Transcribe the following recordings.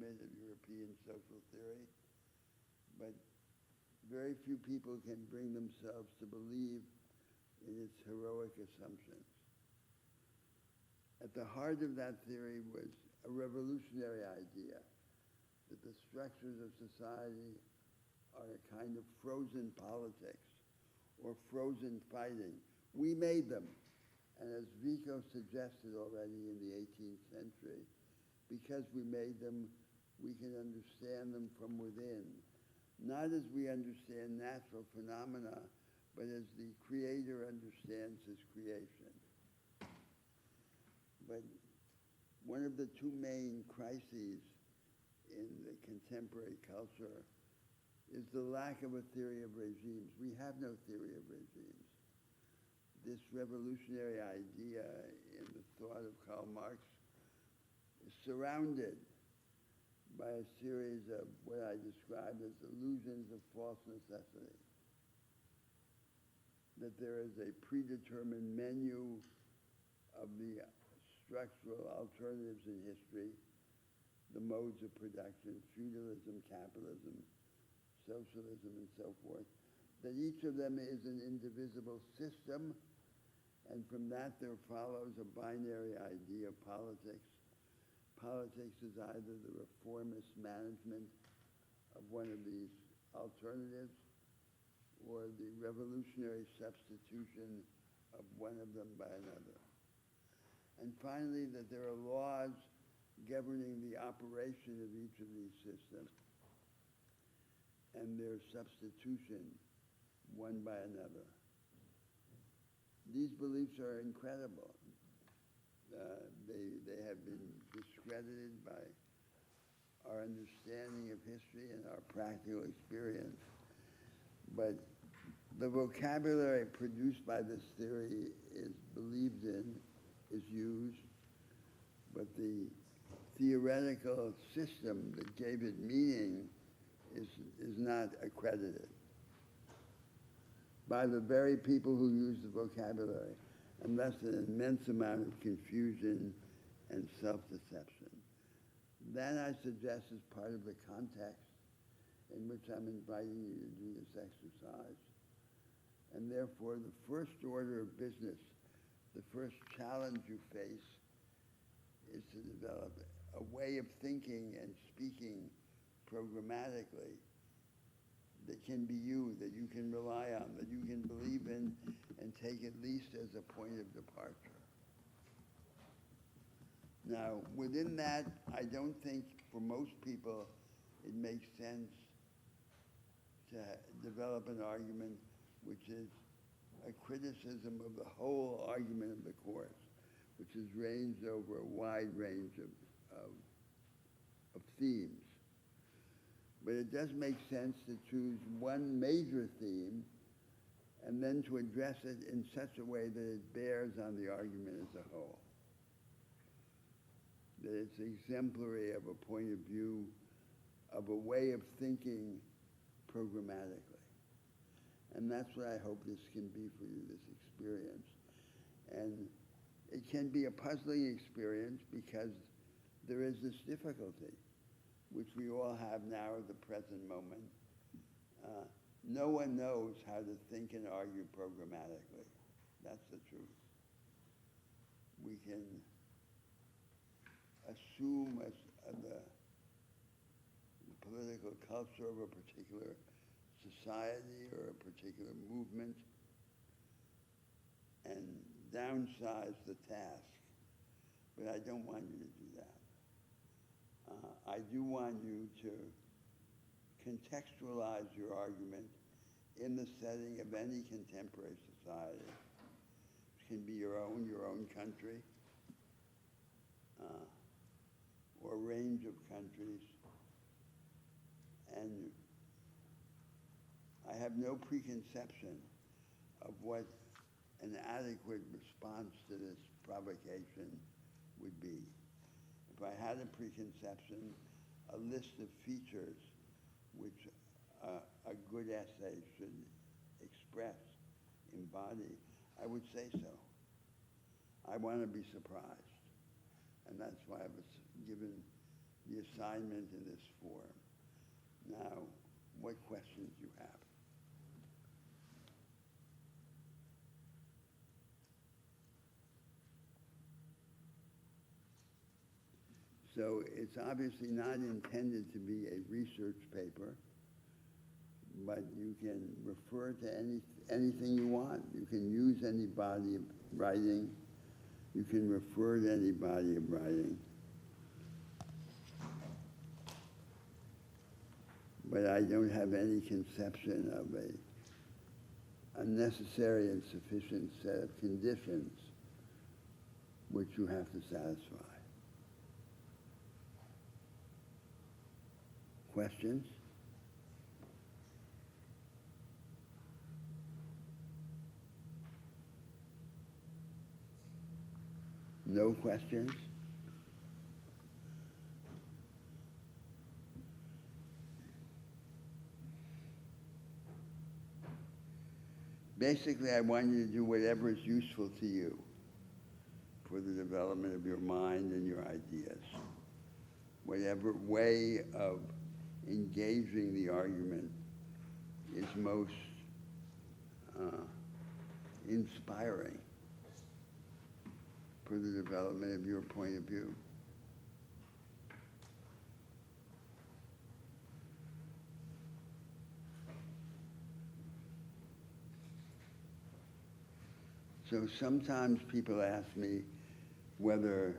Schmidt of European social theory, but very few people can bring themselves to believe in its heroic assumptions. At the heart of that theory was a revolutionary idea that the structures of society are a kind of frozen politics or frozen fighting. We made them. And as Vico suggested already in the 18th century, because we made them, we can understand them from within. Not as we understand natural phenomena, but as the Creator understands his creation. But one of the two main crises in the contemporary culture is the lack of a theory of regimes. We have no theory of regimes. This revolutionary idea in the thought of Karl Marx is surrounded by a series of what I describe as illusions of false necessity. That there is a predetermined menu of the structural alternatives in history, the modes of production, feudalism, capitalism, socialism, and so forth, that each of them is an indivisible system, and from that there follows a binary idea of politics. Politics is either the reformist management of one of these alternatives or the revolutionary substitution of one of them by another. And finally, that there are laws governing the operation of each of these systems and their substitution one by another. These beliefs are incredible. They have been discredited by our understanding of history and our practical experience. But the vocabulary produced by this theory is believed in, is used, but the theoretical system that gave it meaning is not accredited by the very people who use the vocabulary, and thus an immense amount of confusion and self-deception. That, I suggest, is part of the context in which I'm inviting you to do this exercise. And therefore, the first order of business, the first challenge you face is to develop a way of thinking and speaking programmatically that can be you, that you can rely on, that you can believe in and take at least as a point of departure. Now, within that, I don't think for most people it makes sense to develop an argument which is a criticism of the whole argument of the course, which is ranged over a wide range of themes. But it does make sense to choose one major theme and then to address it in such a way that it bears on the argument as a whole. That it's exemplary of a point of view, of a way of thinking programmatically. And that's what I hope this can be for you, this experience. And it can be a puzzling experience because there is this difficulty, which we all have now at the present moment. No one knows how to think and argue programmatically. That's the truth. We can assume the political culture of a particular society or a particular movement and downsize the task. But I don't want you to do that. I do want you to contextualize your argument in the setting of any contemporary society. It can be your own country, or a range of countries. And I have no preconception of what an adequate response to this provocation would be. If I had a preconception, a list of features which a good essay should express, embody, I would say so. I want to be surprised. And that's why I was given the assignment in this form. Now, what questions you have? So it's obviously not intended to be a research paper, but you can refer to anything you want. You can use any body of writing. You can refer to any body of writing. But I don't have any conception of a necessary and sufficient set of conditions which you have to satisfy. Questions? No questions? Basically, I want you to do whatever is useful to you for the development of your mind and your ideas. Whatever way of engaging the argument is most inspiring for the development of your point of view. So sometimes people ask me whether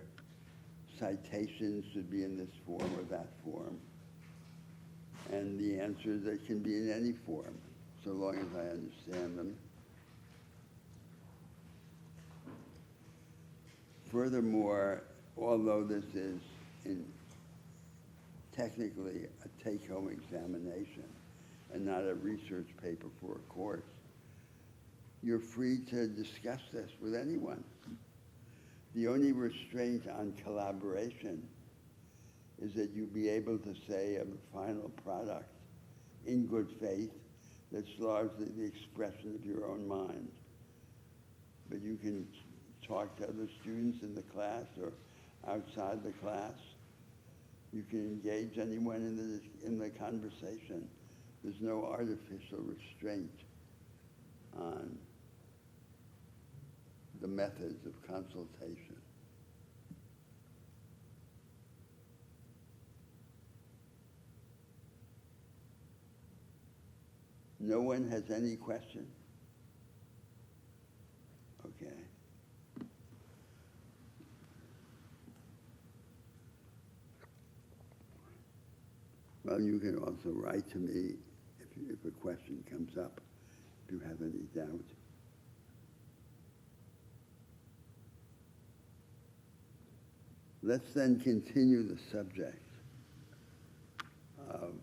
citations should be in this form or that form. And the answer is they can be in any form, so long as I understand them. Furthermore, although this is technically a take-home examination and not a research paper for a course, you're free to discuss this with anyone. The only restraint on collaboration is that you be able to say of the final product in good faith that's largely the expression of your own mind. But you can talk to other students in the class or outside the class. You can engage anyone in the conversation. There's no artificial restraint on the methods of consultation. No one has any question? Okay. Well, you can also write to me if a question comes up, if you have any doubt. Let's then continue the subject of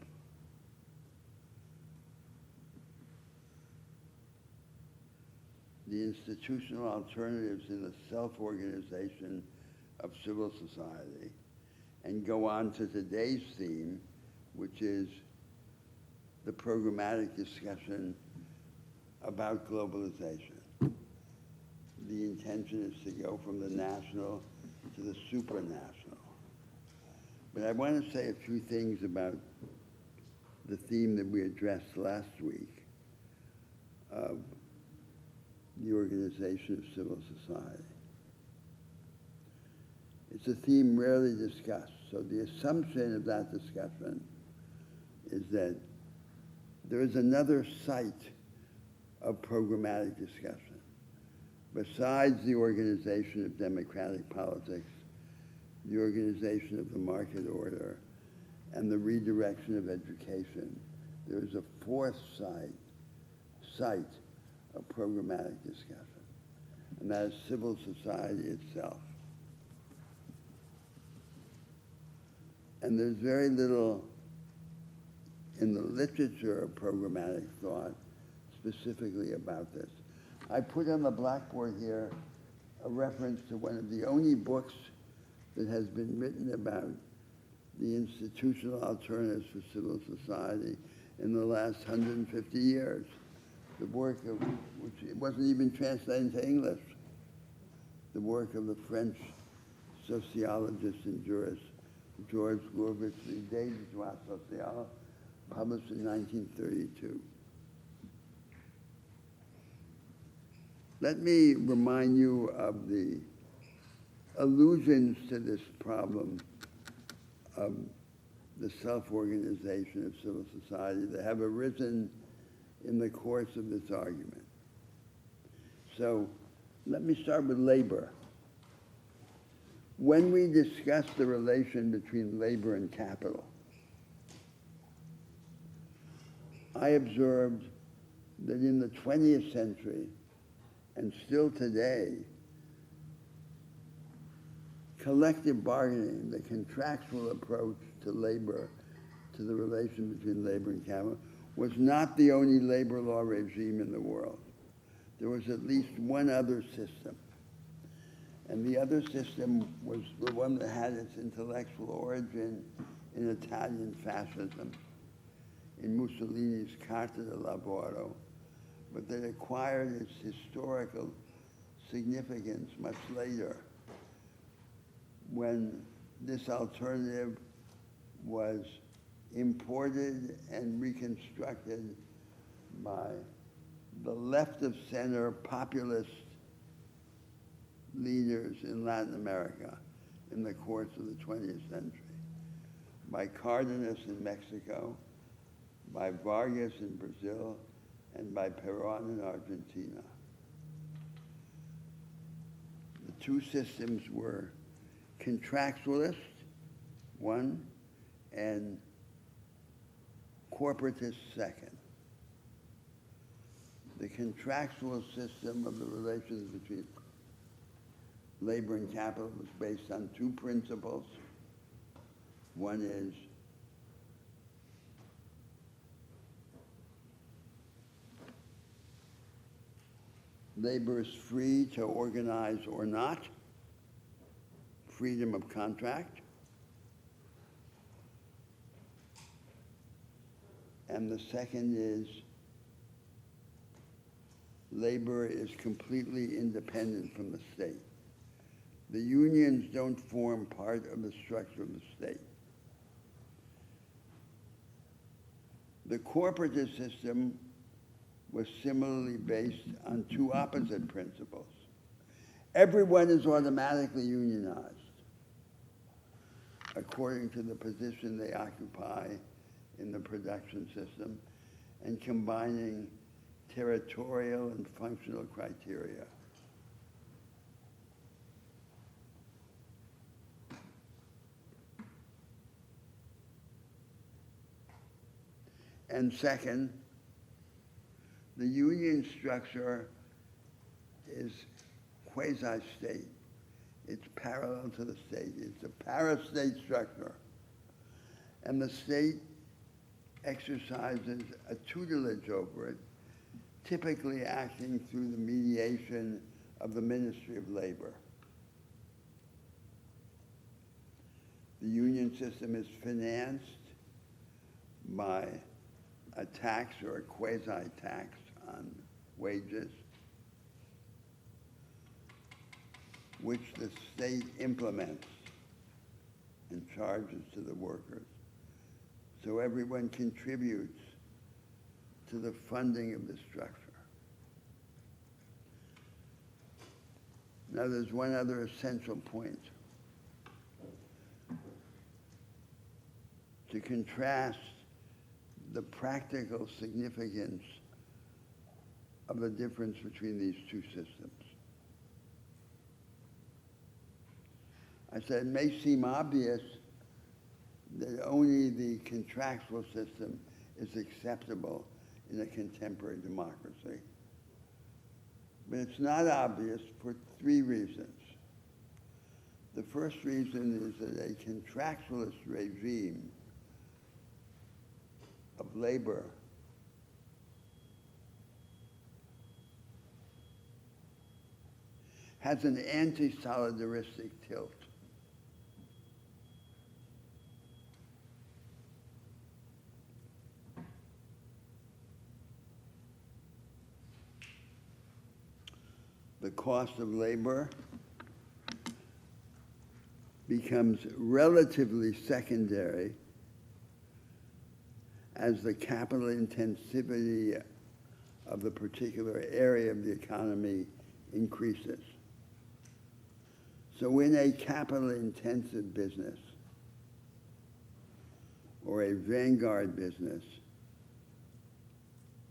the institutional alternatives in the self-organization of civil society and go on to today's theme, which is the programmatic discussion about globalization. The intention is to go from the national to the supranational. But I want to say a few things about the theme that we addressed last week of the organization of civil society. It's a theme rarely discussed, so the assumption of that discussion is that there is another site of programmatic discussion. Besides the organization of democratic politics, the organization of the market order, and the redirection of education, there is a fourth site of programmatic discussion, and that is civil society itself. And there's very little in the literature of programmatic thought specifically about this. I put on the blackboard here a reference to one of the only books that has been written about the institutional alternatives for civil society in the last 150 years. The work of, which it wasn't even translated into English, the work of the French sociologist and jurist George Gurvitz, L'idée du droit social, published in 1932. Let me remind you of the allusions to this problem of the self-organization of civil society that have arisen in the course of this argument. So let me start with labor. When we discuss the relation between labor and capital, I observed that in the 20th century, and still today, collective bargaining, the contractual approach to labor, to the relation between labor and capital, was not the only labor law regime in the world. There was at least one other system. And the other system was the one that had its intellectual origin in Italian fascism, in Mussolini's Carta del Lavoro, but that acquired its historical significance much later, when this alternative was imported and reconstructed by the left-of-center populist leaders in Latin America in the course of the 20th century, by Cardenas in Mexico, by Vargas in Brazil, and by Perón in Argentina. The two systems were contractualist, one, and corporatist, second. The contractual system of the relations between labor and capital was based on two principles. One is labor is free to organize or not, freedom of contract. And the second is labor is completely independent from the state. The unions don't form part of the structure of the state. The corporatist system was similarly based on two opposite principles. Everyone is automatically unionized according to the position they occupy in the production system, and combining territorial and functional criteria. And second, the union structure is quasi-state. It's parallel to the state. It's a para-state structure. And the state exercises a tutelage over it, typically acting through the mediation of the Ministry of Labor. The union system is financed by a tax or a quasi-tax on wages, which the state implements and charges to the workers. So everyone contributes to the funding of the structure. Now there's one other essential point. To contrast the practical significance of the difference between these two systems. I said it may seem obvious that only the contractual system is acceptable in a contemporary democracy. But it's not obvious for three reasons. The first reason is that a contractualist regime of labor has an anti-solidaristic tilt. The cost of labor becomes relatively secondary as the capital intensivity of the particular area of the economy increases. So in a capital-intensive business or a vanguard business,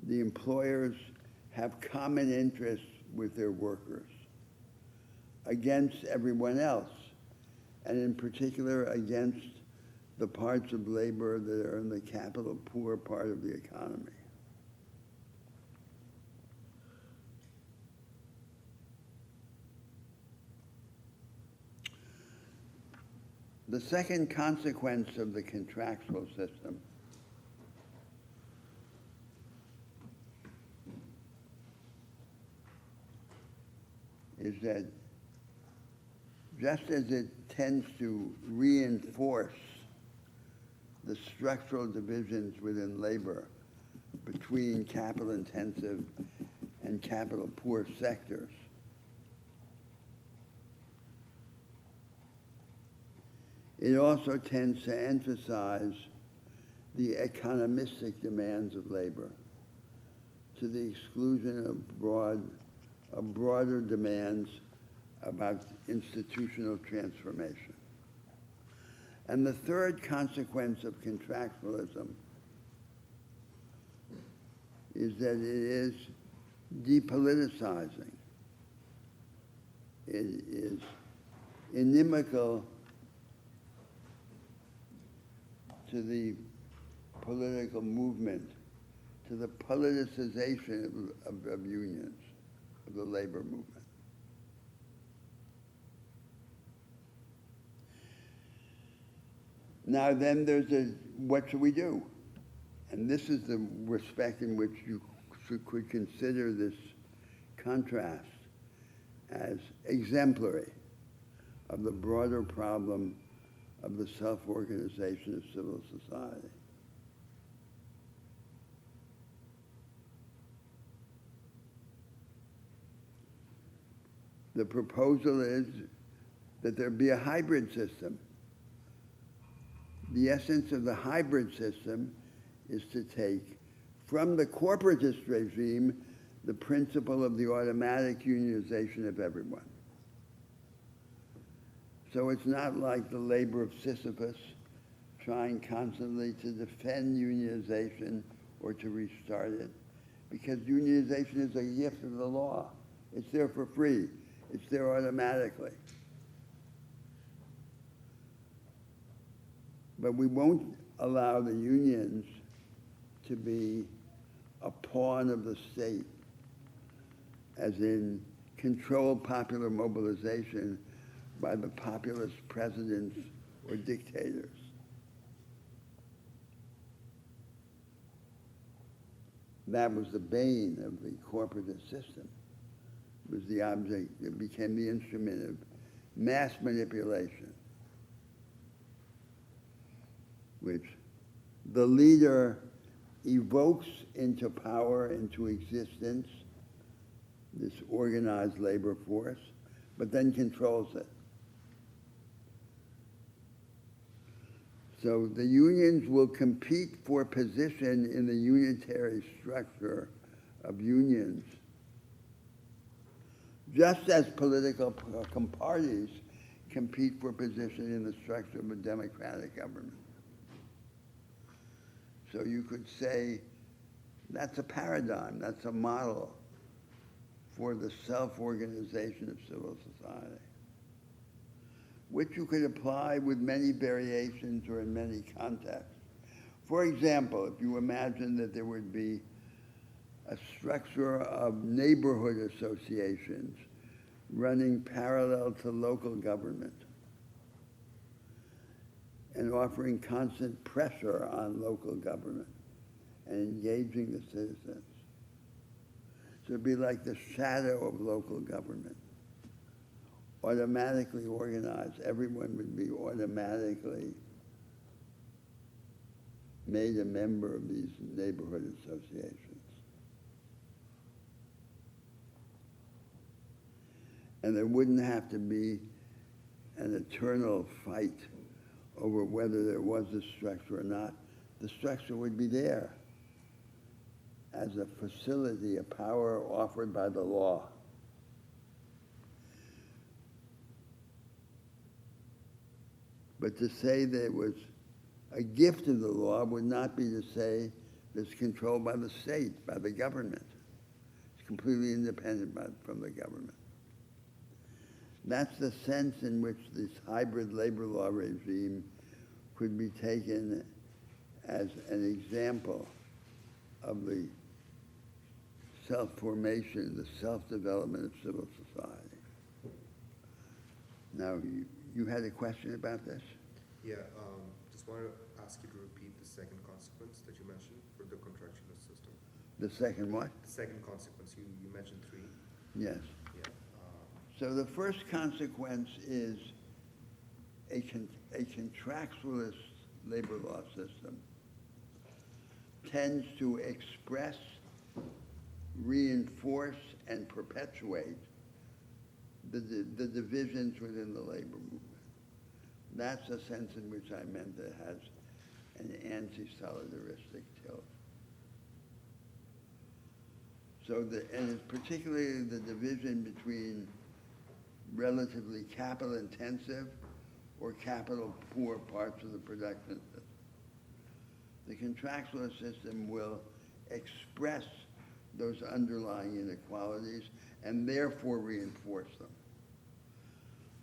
the employers have common interests with their workers against everyone else, and in particular against the parts of labor that are in the capital poor part of the economy. The second consequence of the contractual system is that just as it tends to reinforce the structural divisions within labor between capital-intensive and capital-poor sectors, it also tends to emphasize the economistic demands of labor to the exclusion of broader demands about institutional transformation. And the third consequence of contractualism is that it is depoliticizing. It is inimical to the political movement, to the politicization of unions, of the labor movement. Now then what should we do? And this is the respect in which you could consider this contrast as exemplary of the broader problem of the self-organization of civil society. The proposal is that there be a hybrid system. The essence of the hybrid system is to take from the corporatist regime the principle of the automatic unionization of everyone. So it's not like the labor of Sisyphus trying constantly to defend unionization or to restart it, because unionization is a gift of the law. It's there for free. It's there automatically. But we won't allow the unions to be a pawn of the state, as in control popular mobilization by the populist presidents or dictators. That was the bane of the corporatist system. It was the object that became the instrument of mass manipulation, which the leader evokes into power, into existence, this organized labor force, but then controls it. So the unions will compete for position in the unitary structure of unions, just as political parties compete for position in the structure of a democratic government. So you could say that's a paradigm, that's a model for the self-organization of civil society, which you could apply with many variations or in many contexts. For example, if you imagine that there would be a structure of neighborhood associations running parallel to local government and offering constant pressure on local government and engaging the citizens. So it'd be like the shadow of local government, automatically organized. Everyone would be automatically made a member of these neighborhood associations. And there wouldn't have to be an eternal fight over whether there was a structure or not. The structure would be there as a facility, a power offered by the law. But to say that it was a gift of the law would not be to say that it's controlled by the state, by the government. It's completely independent from the government. That's the sense in which this hybrid labor law regime could be taken as an example of the self-formation, the self-development of civil society. Now, you had a question about this? Yeah, just wanted to ask you to repeat the second consequence that you mentioned for the contractualist system. The second what? The second consequence, you mentioned three. Yes. Yeah. So the first consequence is a contractualist labor law system tends to express, reinforce, and perpetuate the divisions within the labor movement. That's the sense in which I meant it has an anti-solidaristic tilt. So, and it's particularly the division between relatively capital-intensive or capital-poor parts of the production system. The contractual system will express those underlying inequalities and therefore reinforce them.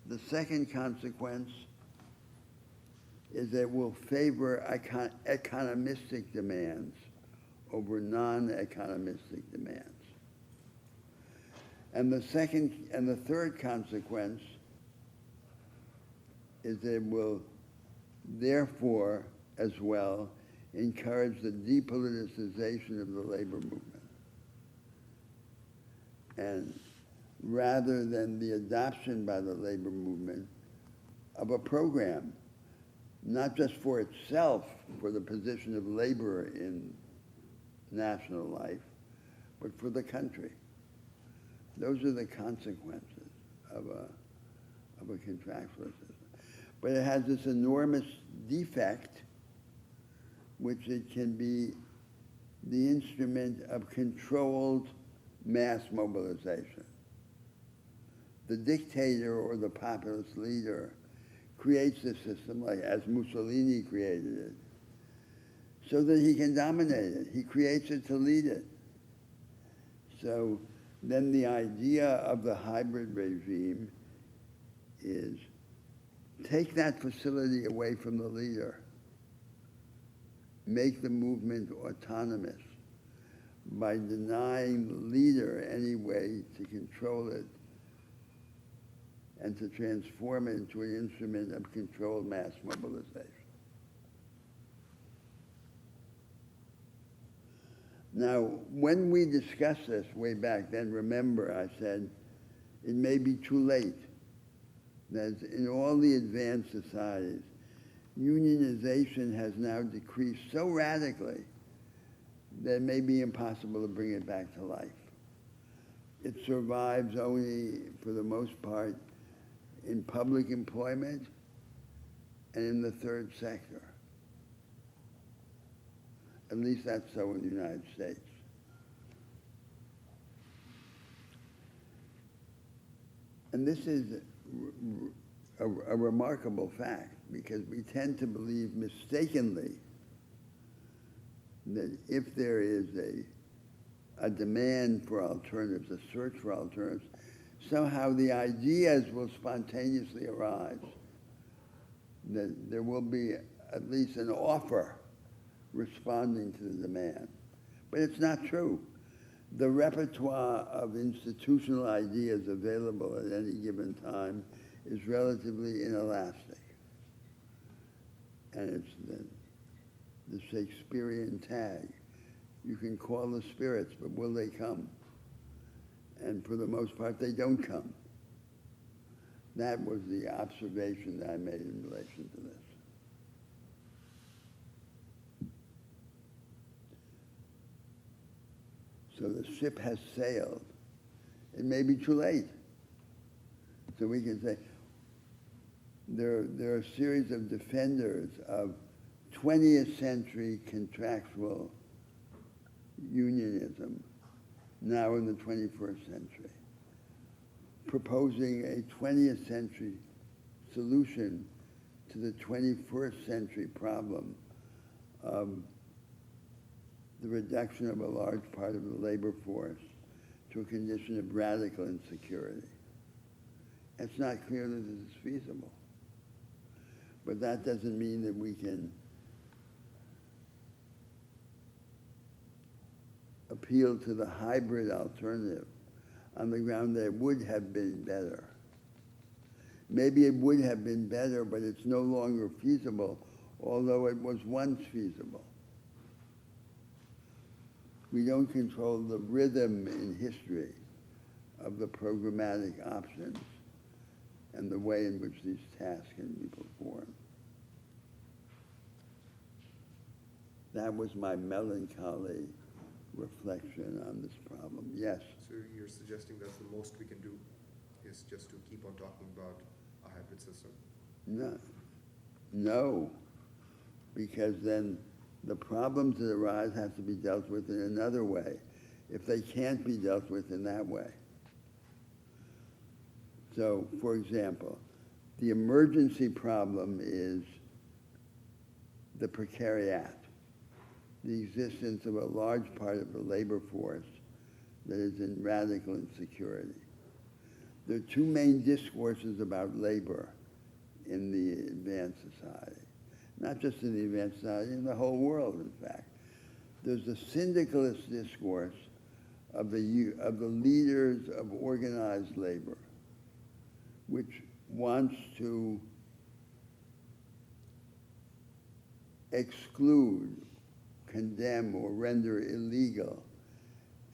The second consequence is that it will favor economistic demands over non-economistic demands. And the third consequence is that it will therefore as well encourage the depoliticization of the labor movement. And rather than the adoption by the labor movement of a program, not just for itself, for the position of labor in national life, but for the country. Those are the consequences of a contractual system. But it has this enormous defect, which it can be the instrument of controlled mass mobilization. The dictator or the populist leader creates the system, like as Mussolini created it, so that he can dominate it. He creates it to lead it. So then the idea of the hybrid regime is take that facility away from the leader, make the movement autonomous by denying the leader any way to control it and to transform it into an instrument of controlled mass mobilization. Now, when we discussed this way back then, remember I said it may be too late. That in all the advanced societies, unionization has now decreased so radically that it may be impossible to bring it back to life. It survives only, for the most part, in public employment and in the third sector. At least that's so in the United States. And this is a remarkable fact, because we tend to believe mistakenly that if there is a demand for alternatives, a search for alternatives, somehow the ideas will spontaneously arise, that there will be at least an offer responding to the demand. But it's not true. The repertoire of institutional ideas available at any given time is relatively inelastic. And it's the Shakespearean tag. You can call the spirits, but will they come? And for the most part, they don't come. That was the observation that I made in relation to this. So the ship has sailed. It may be too late. So we can say, there are a series of defenders of 20th century contractual unionism now in the 21st century, proposing a 20th century solution to the 21st century problem of the reduction of a large part of the labor force to a condition of radical insecurity. It's not clear that this is feasible. But that doesn't mean that we can appeal to the hybrid alternative on the ground that it would have been better. Maybe it would have been better, but it's no longer feasible, although it was once feasible. We don't control the rhythm in history of the programmatic options and the way in which these tasks can be performed. That was my melancholy reflection on this problem. Yes? So you're suggesting that's the most we can do is just to keep on talking about a hybrid system? No. No. Because then the problems that arise have to be dealt with in another way if they can't be dealt with in that way. So, for example, the emergency problem is the precariat, the existence of a large part of the labor force that is in radical insecurity. There are two main discourses about labor in the advanced society. Not just in the advanced society, in the whole world, in fact. There's the syndicalist discourse of the leaders of organized labor, which wants to exclude, condemn, or render illegal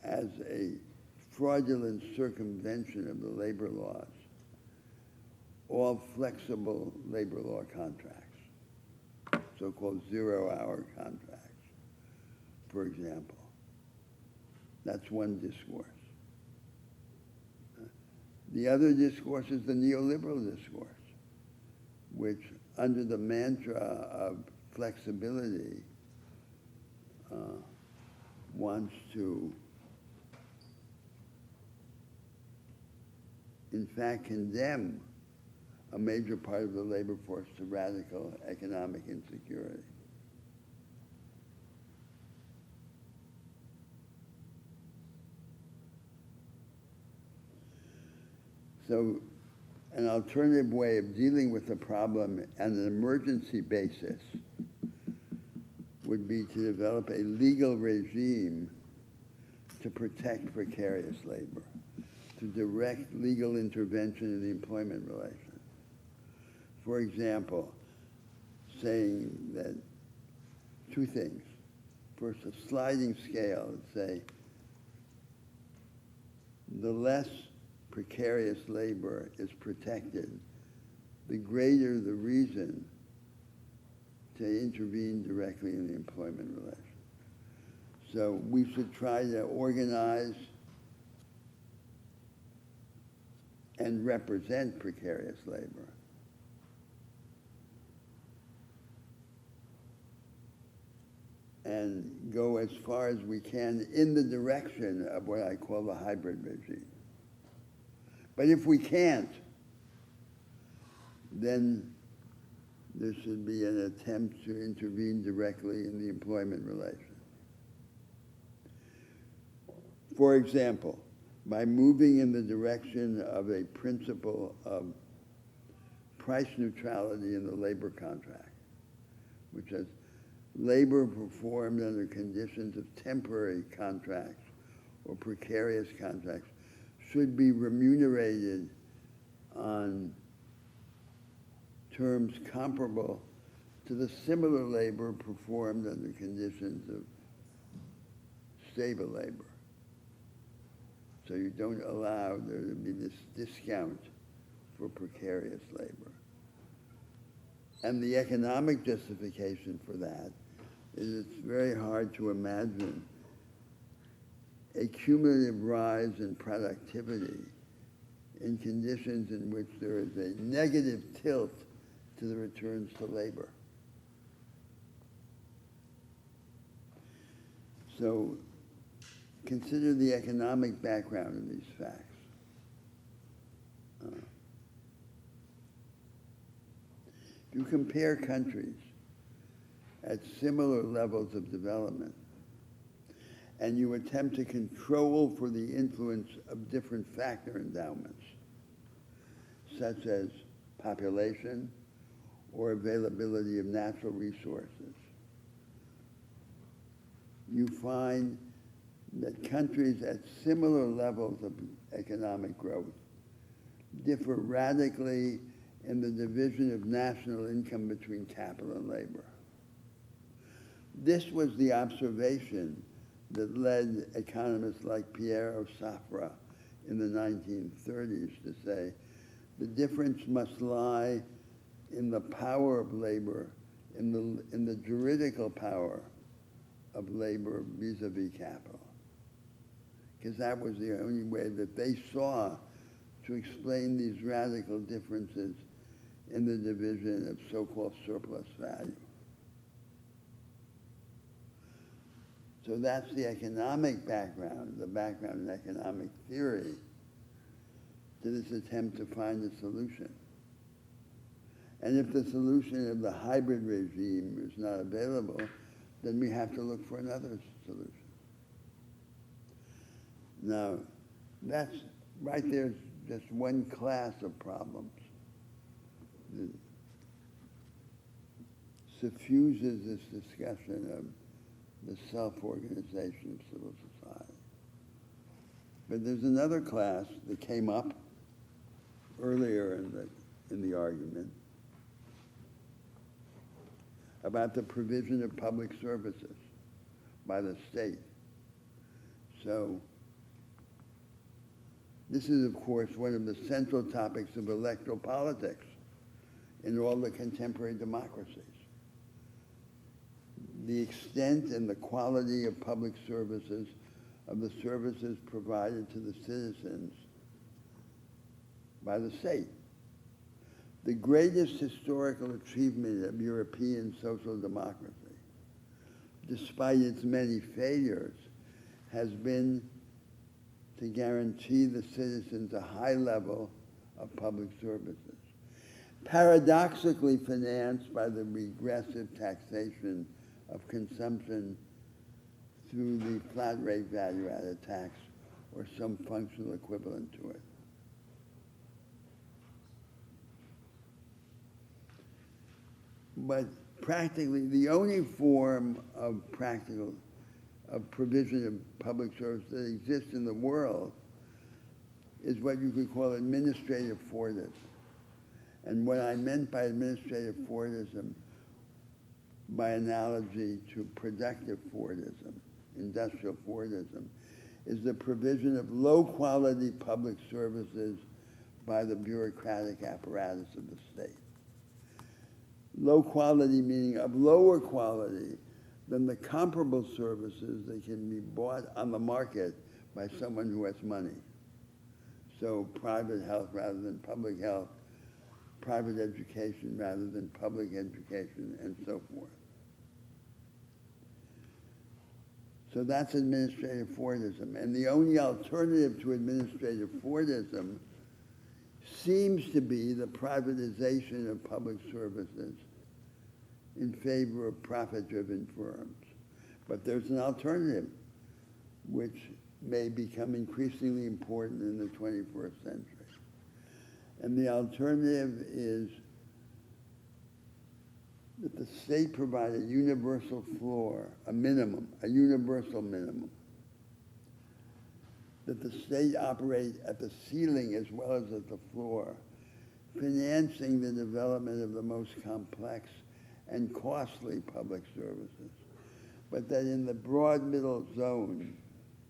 as a fraudulent circumvention of the labor laws all flexible labor law contracts, so-called zero-hour contracts, for example. That's one discourse. The other discourse is the neoliberal discourse, which, under the mantra of flexibility, wants to, in fact, condemn a major part of the labor force to radical economic insecurity. So an alternative way of dealing with the problem on an emergency basis would be to develop a legal regime to protect precarious labor, to direct legal intervention in the employment relations. For example, saying that two things. First, a sliding scale, say, the less precarious labor is protected, the greater the reason to intervene directly in the employment relations. So we should try to organize and represent precarious labor. And go as far as we can in the direction of what I call the hybrid regime. But if we can't, then there should be an attempt to intervene directly in the employment relations. For example, by moving in the direction of a principle of price neutrality in the labor contract, which has labor performed under conditions of temporary contracts or precarious contracts should be remunerated on terms comparable to the similar labor performed under conditions of stable labor. So you don't allow there to be this discount for precarious labor. And the economic justification for that is it's very hard to imagine a cumulative rise in productivity in conditions in which there is a negative tilt to the returns to labor. So consider the economic background of these facts. If you compare countries at similar levels of development, and you attempt to control for the influence of different factor endowments, such as population or availability of natural resources, you find that countries at similar levels of economic growth differ radically in the division of national income between capital and labor. This was the observation that led economists like Pierre Osafra in the 1930s to say the difference must lie in the power of labor, in the juridical power of labor vis-a-vis capital. Because that was the only way that they saw to explain these radical differences in the division of so-called surplus value. So that's the economic background, the background in economic theory to this attempt to find a solution. And if the solution of the hybrid regime is not available, then we have to look for another solution. Now, that's right there, just one class of problems that suffuses this discussion of the self-organization of civil society. But there's another class that came up earlier in the argument about the provision of public services by the state. So this is, of course, one of the central topics of electoral politics in all the contemporary democracies. The extent and the quality of public services, of the services provided to the citizens by the state. The greatest historical achievement of European social democracy, despite its many failures, has been to guarantee the citizens a high level of public services, paradoxically financed by the regressive taxation of consumption through the flat rate value-added tax or some functional equivalent to it. But practically, the only form of provision of public service that exists in the world is what you could call administrative Fordism. And what I meant by administrative Fordism, by analogy to productive Fordism, industrial Fordism, is the provision of low-quality public services by the bureaucratic apparatus of the state. Low quality meaning of lower quality than the comparable services that can be bought on the market by someone who has money. So private health rather than public health, private education rather than public education, and so forth. So that's administrative Fordism. And the only alternative to administrative Fordism seems to be the privatization of public services in favor of profit-driven firms. But there's an alternative, which may become increasingly important in the 21st century. And the alternative is that the state provide a universal floor, a minimum, a universal minimum. That the state operate at the ceiling as well as at the floor, financing the development of the most complex and costly public services. But that in the broad middle zone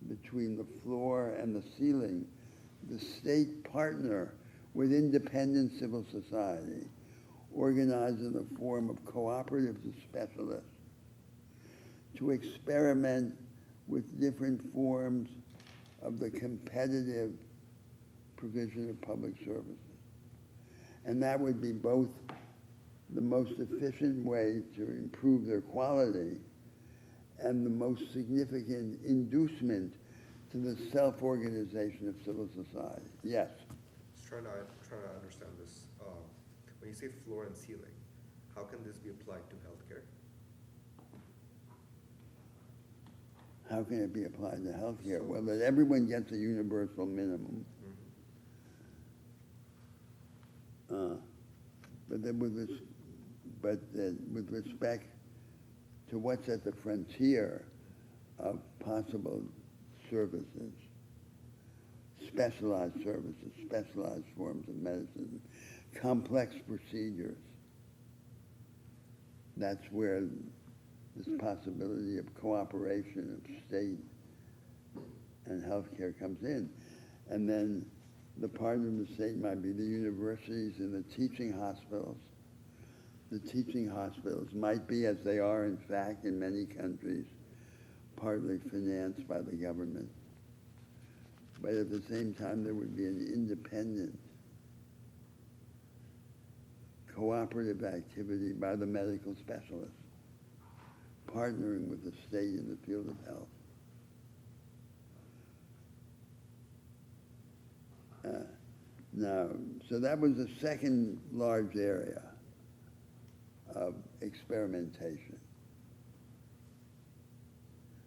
between the floor and the ceiling, the state partner with independent civil society, organized in the form of cooperatives of specialists, to experiment with different forms of the competitive provision of public services. And that would be both the most efficient way to improve their quality and the most significant inducement to the self-organization of civil society. Yes. Just trying to understand this. When you say floor and ceiling, how can this be applied to healthcare? How can it be applied to healthcare? Well, that everyone gets a universal minimum. But then with respect to what's at the frontier of possible services, specialized forms of medicine, complex procedures, that's where this possibility of cooperation of state and healthcare comes in. And then the part of the state might be the universities and the teaching hospitals. The teaching hospitals might be, as they are in fact in many countries, partly financed by the government. But at the same time, there would be an independent, cooperative activity by the medical specialists, partnering with the state in the field of health. Now, so that was the second large area of experimentation.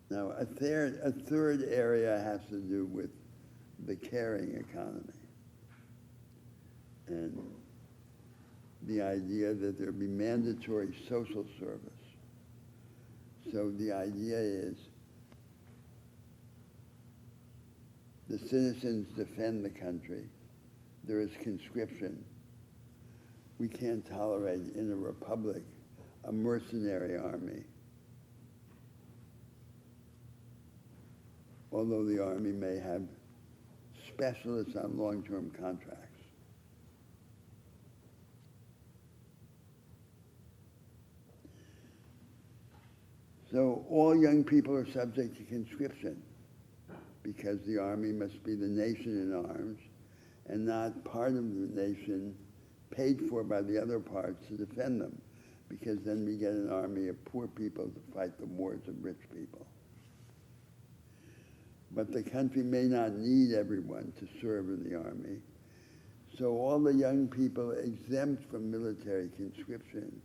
Now, a third area has to do with the caring economy and the idea that there be mandatory social service. So the idea is the citizens defend the country. There is conscription. We can't tolerate in a republic a mercenary army, although the army may have specialists on long-term contracts. So all young people are subject to conscription because the army must be the nation in arms and not part of the nation paid for by the other parts to defend them, because then we get an army of poor people to fight the wars of rich people. But the country may not need everyone to serve in the army, so all the young people exempt from military conscription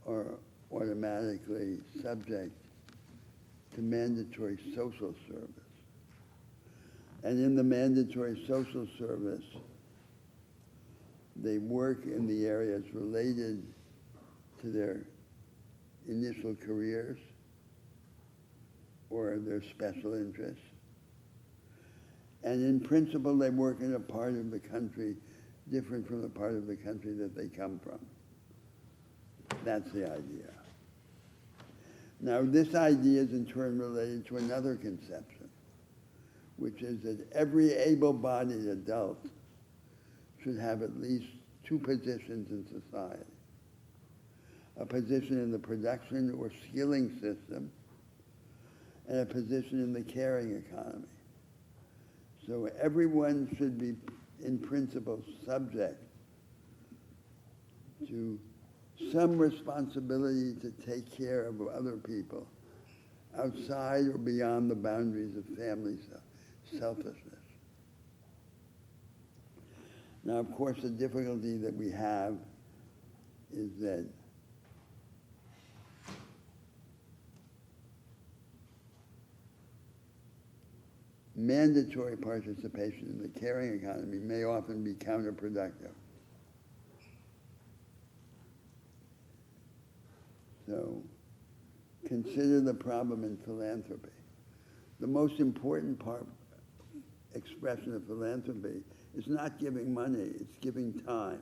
are automatically subject to mandatory social service. And in the mandatory social service, they work in the areas related to their initial careers or their special interests. And in principle, they work in a part of the country different from the part of the country that they come from. That's the idea. Now, this idea is in turn related to another conception, which is that every able-bodied adult should have at least two positions in society. A position in the production or skilling system, and a position in the caring economy. So everyone should be, in principle, subject to some responsibility to take care of other people outside or beyond the boundaries of family selfishness. Now, of course, the difficulty that we have is that mandatory participation in the caring economy may often be counterproductive. So, consider the problem in philanthropy. The most important expression of philanthropy is not giving money, it's giving time.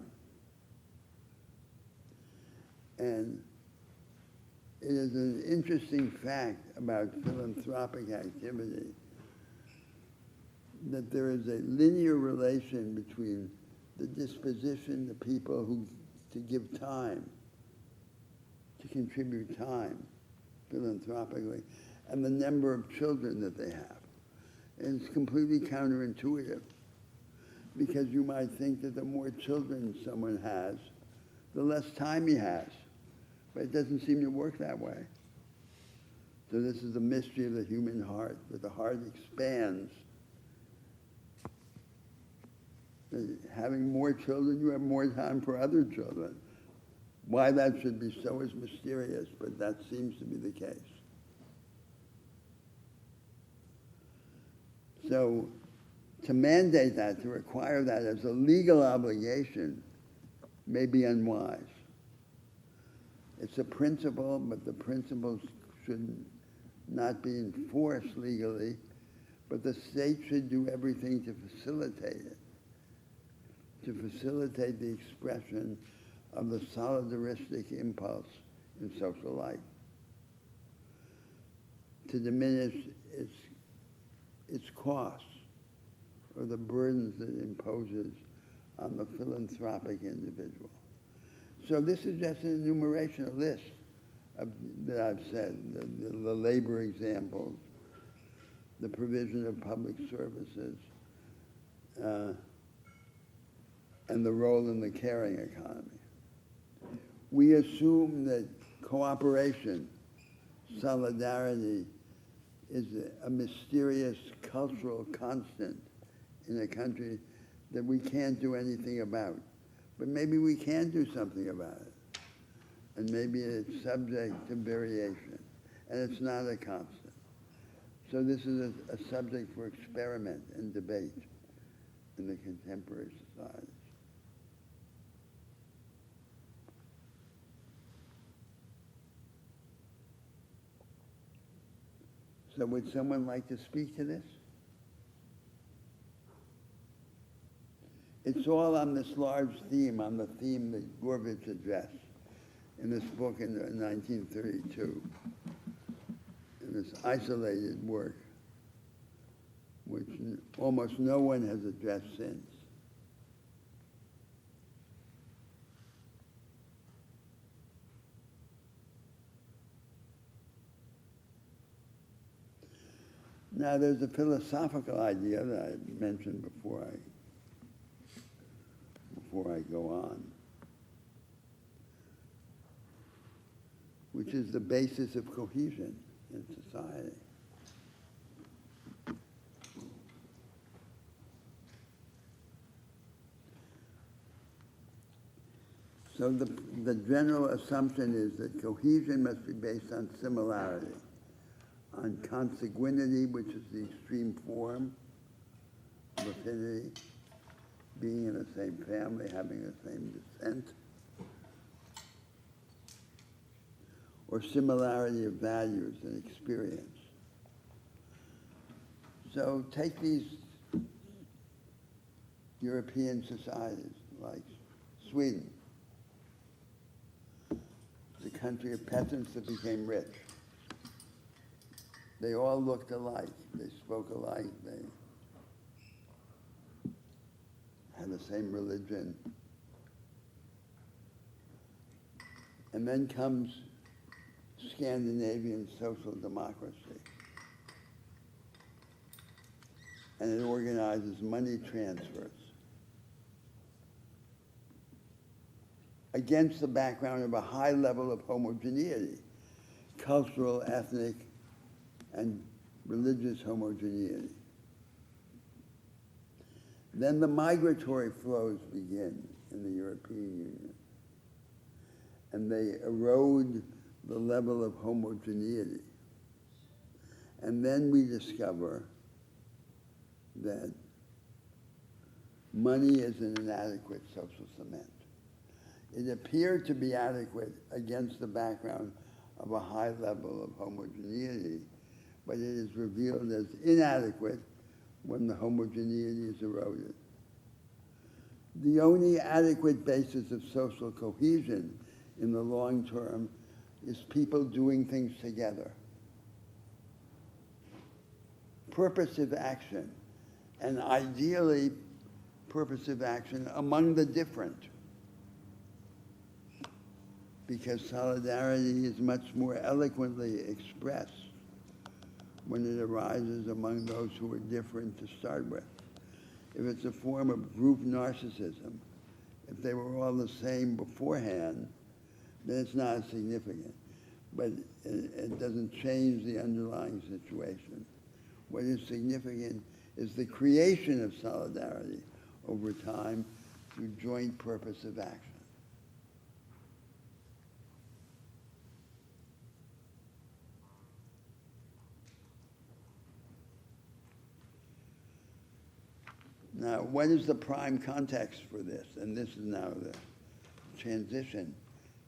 And it is an interesting fact about philanthropic activity that there is a linear relation between the disposition, the people who to give time, to contribute time philanthropically, and the number of children that they have. And it's completely counterintuitive, because you might think that the more children someone has, the less time he has. But it doesn't seem to work that way. So this is the mystery of the human heart, that the heart expands. Having more children, you have more time for other children. Why that should be so is mysterious, but that seems to be the case. So to mandate that, to require that as a legal obligation, may be unwise. It's a principle, but the principles should not be enforced legally, but the state should do everything to facilitate it, to facilitate the expression of the solidaristic impulse in social life, to diminish its costs or the burdens that it imposes on the philanthropic individual. So this is just an enumeration, a list that I've said, the labor examples, the provision of public services, and the role in the caring economy. We assume that cooperation, solidarity, is a mysterious cultural constant in a country that we can't do anything about. But maybe we can do something about it. And maybe it's subject to variation. And it's not a constant. So this is a subject for experiment and debate in the contemporary society. So would someone like to speak to this? It's all on this large theme, on the theme that Gorevitch addressed in this book in 1932, in this isolated work, which almost no one has addressed since. Now, there's a philosophical idea that I mentioned before I go on, which is the basis of cohesion in society. So the general assumption is that cohesion must be based on similarity, on consanguinity, which is the extreme form of affinity, being in the same family, having the same descent, or similarity of values and experience. So take these European societies like Sweden. It's a country of peasants that became rich. They all looked alike. They spoke alike. They had the same religion. And then comes Scandinavian social democracy. And it organizes money transfers against the background of a high level of homogeneity, cultural, ethnic, and religious homogeneity. Then the migratory flows begin in the European Union, and they erode the level of homogeneity. And then we discover that money is an inadequate social cement. It appeared to be adequate against the background of a high level of homogeneity, but it is revealed as inadequate when the homogeneity is eroded. The only adequate basis of social cohesion in the long term is people doing things together. Purposive action, and ideally purposive action among the different, because solidarity is much more eloquently expressed when it arises among those who are different to start with. If it's a form of group narcissism, If they were all the same beforehand, then it's not significant. But it doesn't change the underlying situation. What is significant is the creation of solidarity over time through joint purpose of action. Now, what is the prime context for this? And this is now the transition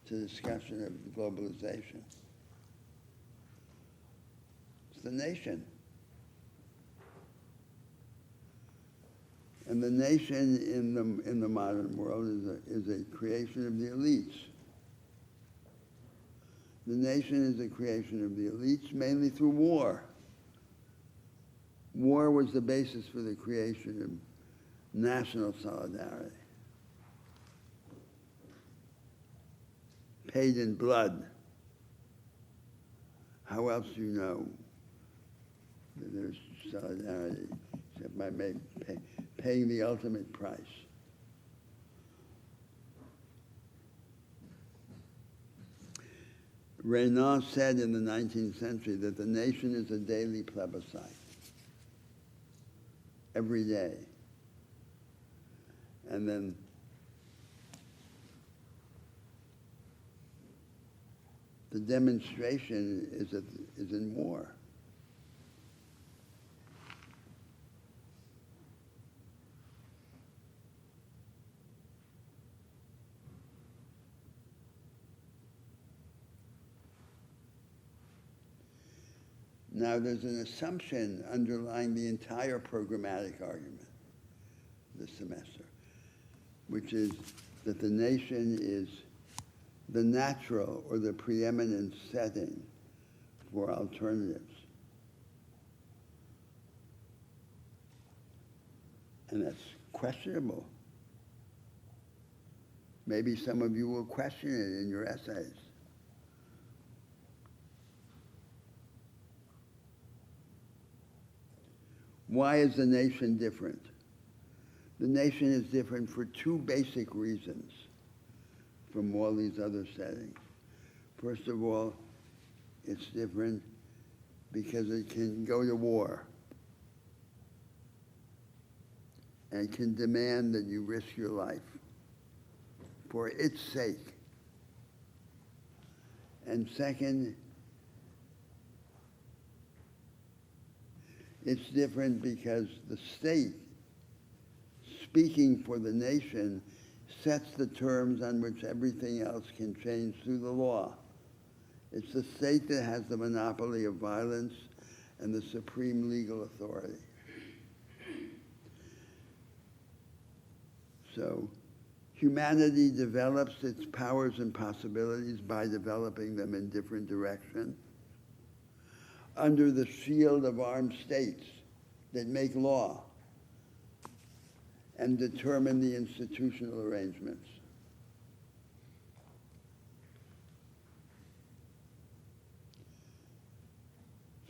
to discussion of globalization. It's the nation. And the nation in the modern world is a creation of the elites. The nation is a creation of the elites mainly through war. War was the basis for the creation of national solidarity. Paid in blood. How else do you know that there's solidarity except by paying the ultimate price? Renan said in the 19th century that the nation is a daily plebiscite. Every day. And then the demonstration is in war. Now, there's an assumption underlying the entire programmatic argument this semester, which is that the nation is the natural or the preeminent setting for alternatives. And that's questionable. Maybe some of you will question it in your essays. Why is the nation different? The nation is different for two basic reasons from all these other settings. First of all, it's different because it can go to war and can demand that you risk your life for its sake. And second, it's different because the state, speaking for the nation, sets the terms on which everything else can change through the law. It's the state that has the monopoly of violence and the supreme legal authority. So, humanity develops its powers and possibilities by developing them in different directions under the shield of armed states that make law and determine the institutional arrangements.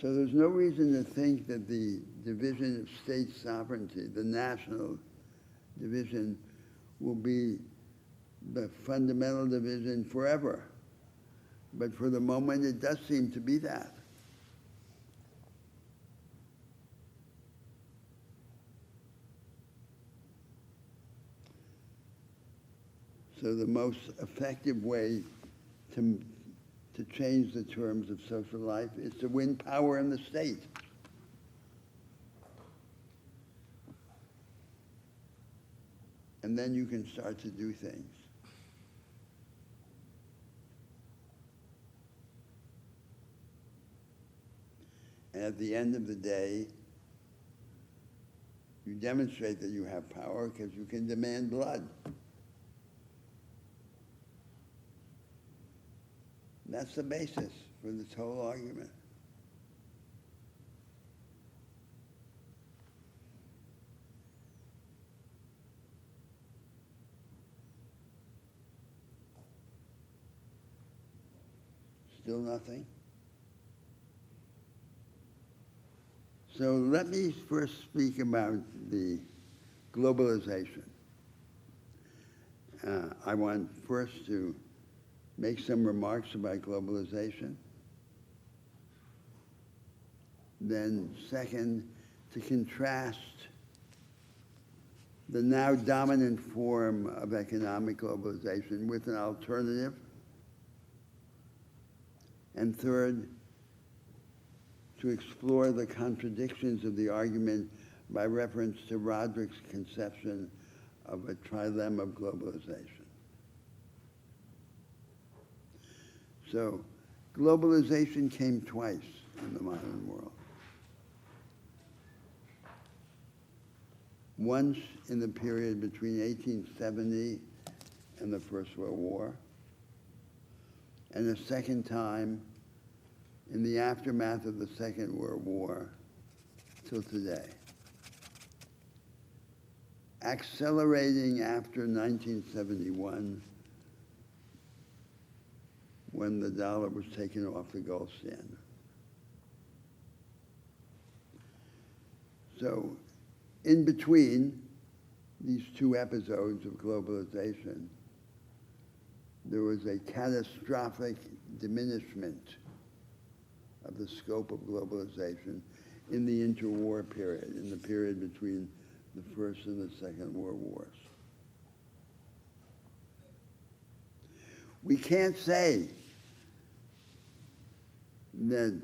So there's no reason to think that the division of state sovereignty, the national division, will be the fundamental division forever. But for the moment, it does seem to be that. So the most effective way to change the terms of social life is to win power in the state. And then you can start to do things. And at the end of the day, you demonstrate that you have power because you can demand blood. That's the basis for this whole argument. Still nothing? So let me first speak about the globalization. I want first to make some remarks about globalization. Then second, to contrast the now dominant form of economic globalization with an alternative. And third, to explore the contradictions of the argument by reference to Roderick's conception of a trilemma of globalization. So, globalization came twice in the modern world. Once in the period between 1870 and the First World War, and a second time in the aftermath of the Second World War till today. Accelerating after 1971, when the dollar was taken off the gold standard. So, in between these two episodes of globalization, there was a catastrophic diminishment of the scope of globalization in the interwar period, in the period between the First and the Second World Wars. We can't say that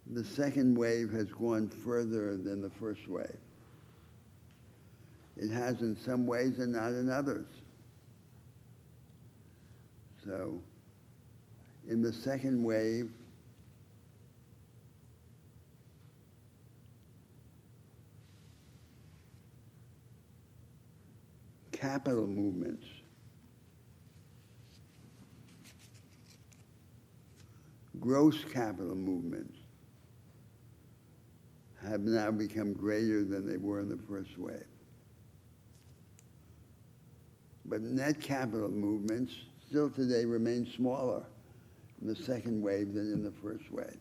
the second wave has gone further than the first wave. It has in some ways and not in others. So, in the second wave, capital movements gross capital movements have now become greater than they were in the first wave. But net capital movements still today remain smaller in the second wave than in the first wave.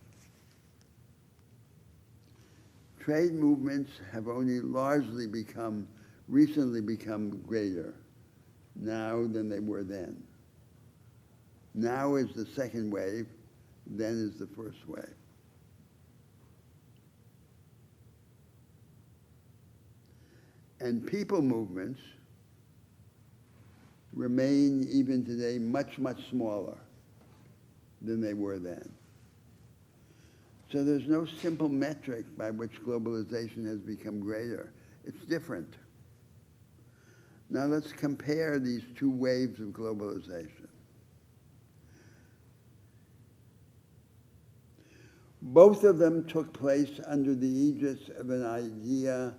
Trade movements have only largely recently become greater now than they were then. Now is the second wave, then is the first wave. And people movements remain even today much, much smaller than they were then. So there's no simple metric by which globalization has become greater. It's different. Now let's compare these two waves of globalization. Both of them took place under the aegis of an idea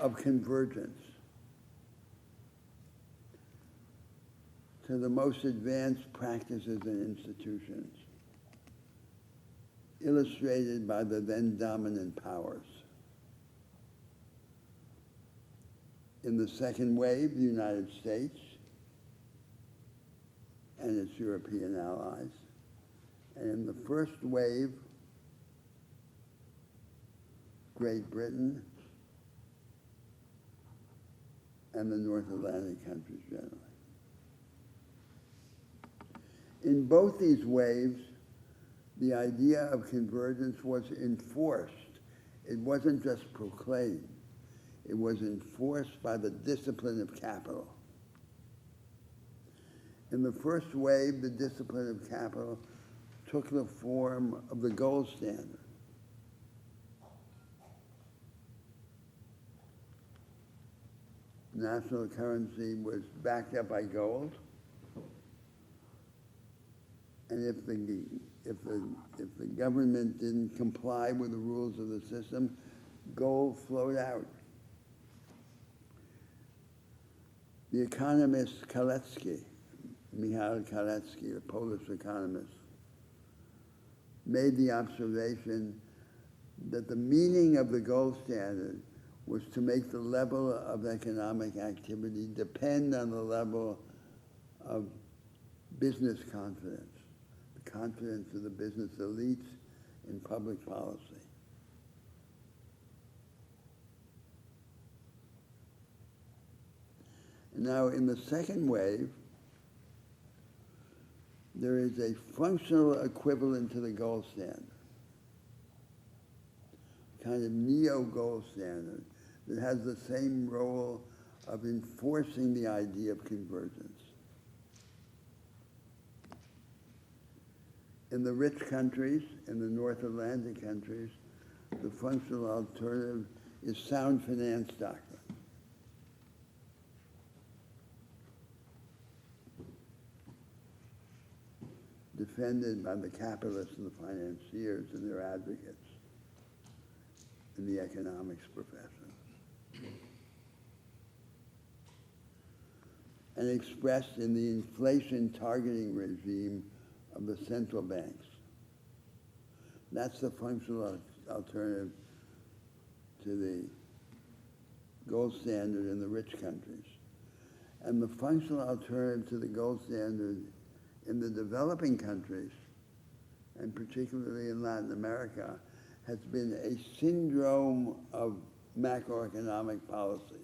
of convergence to the most advanced practices and institutions, illustrated by the then dominant powers. In the second wave, the United States and its European allies. And in the first wave, Great Britain and the North Atlantic countries generally. In both these waves, the idea of convergence was enforced. It wasn't just proclaimed. It was enforced by the discipline of capital. In the first wave, the discipline of capital took the form of the gold standard. National currency was backed up by gold. And if the government didn't comply with the rules of the system, gold flowed out. The economist Kalecki, Michał Kalecki, the Polish economist, made the observation that the meaning of the gold standard was to make the level of economic activity depend on the level of business confidence, the confidence of the business elites in public policy. Now, in the second wave, there is a functional equivalent to the gold standard, kind of neo-gold standard that has the same role of enforcing the idea of convergence. In the rich countries, in the North Atlantic countries, the functional alternative is sound finance doctrine. Defended by the capitalists and the financiers and their advocates in the economics profession. And expressed in the inflation targeting regime of the central banks. That's the functional alternative to the gold standard in the rich countries. And the functional alternative to the gold standard in the developing countries, and particularly in Latin America, has been a syndrome of macroeconomic policies.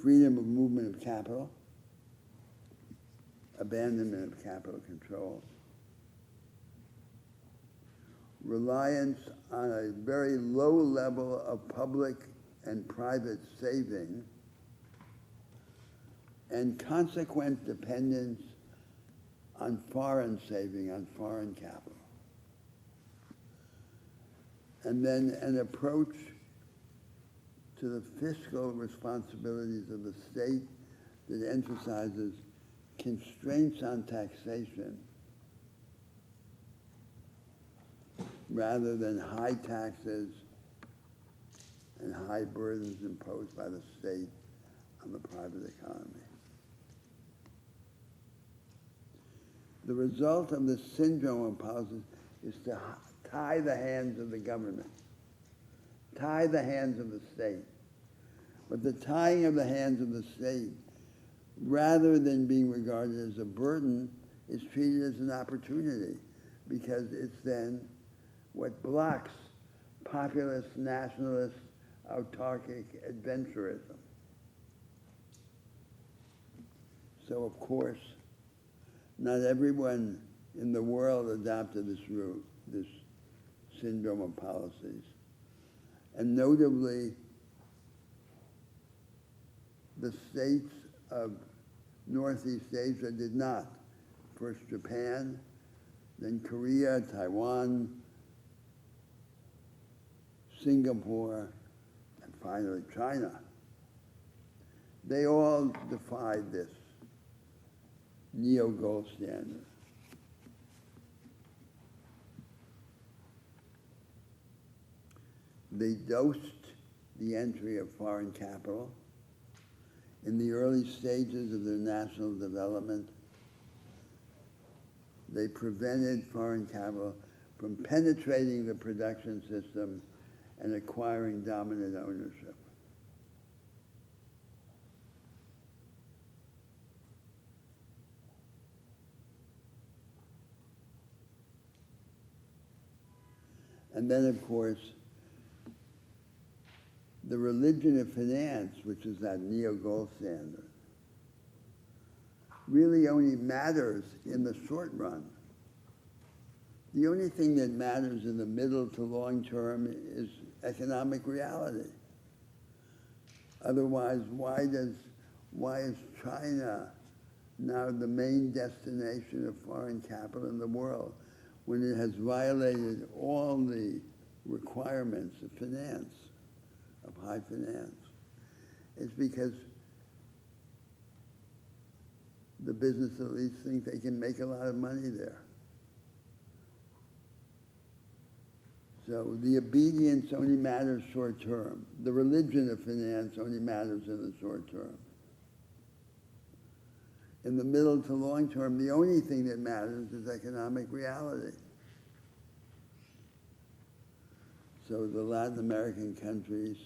Freedom of movement of capital, abandonment of capital controls, reliance on a very low level of public and private saving, and consequent dependence on foreign saving, on foreign capital. And then an approach to the fiscal responsibilities of the state that emphasizes constraints on taxation rather than high taxes and high burdens imposed by the state on the private economy. The result of this syndrome of policies is to tie the hands of the government, tie the hands of the state. But the tying of the hands of the state, rather than being regarded as a burden, is treated as an opportunity, because it's then what blocks populist, nationalist, autarkic adventurism. So, of course, not everyone in the world adopted this route, this syndrome of policies. And notably, the states of Northeast Asia did not. First Japan, then Korea, Taiwan, Singapore, and finally China. They all defied this neo-gold standard. They dosed the entry of foreign capital in the early stages of their national development. They prevented foreign capital from penetrating the production system and acquiring dominant ownership. And then, of course, the religion of finance, which is that neo-gold standard, really only matters in the short run. The only thing that matters in the middle to long term is economic reality. Otherwise, why is China now the main destination of foreign capital in the world when it has violated all the requirements of finance, of high finance? It's because the business elites think they can make a lot of money there. So the obedience only matters short term. The religion of finance only matters in the short term. In the middle to long term, the only thing that matters is economic reality. So the Latin American countries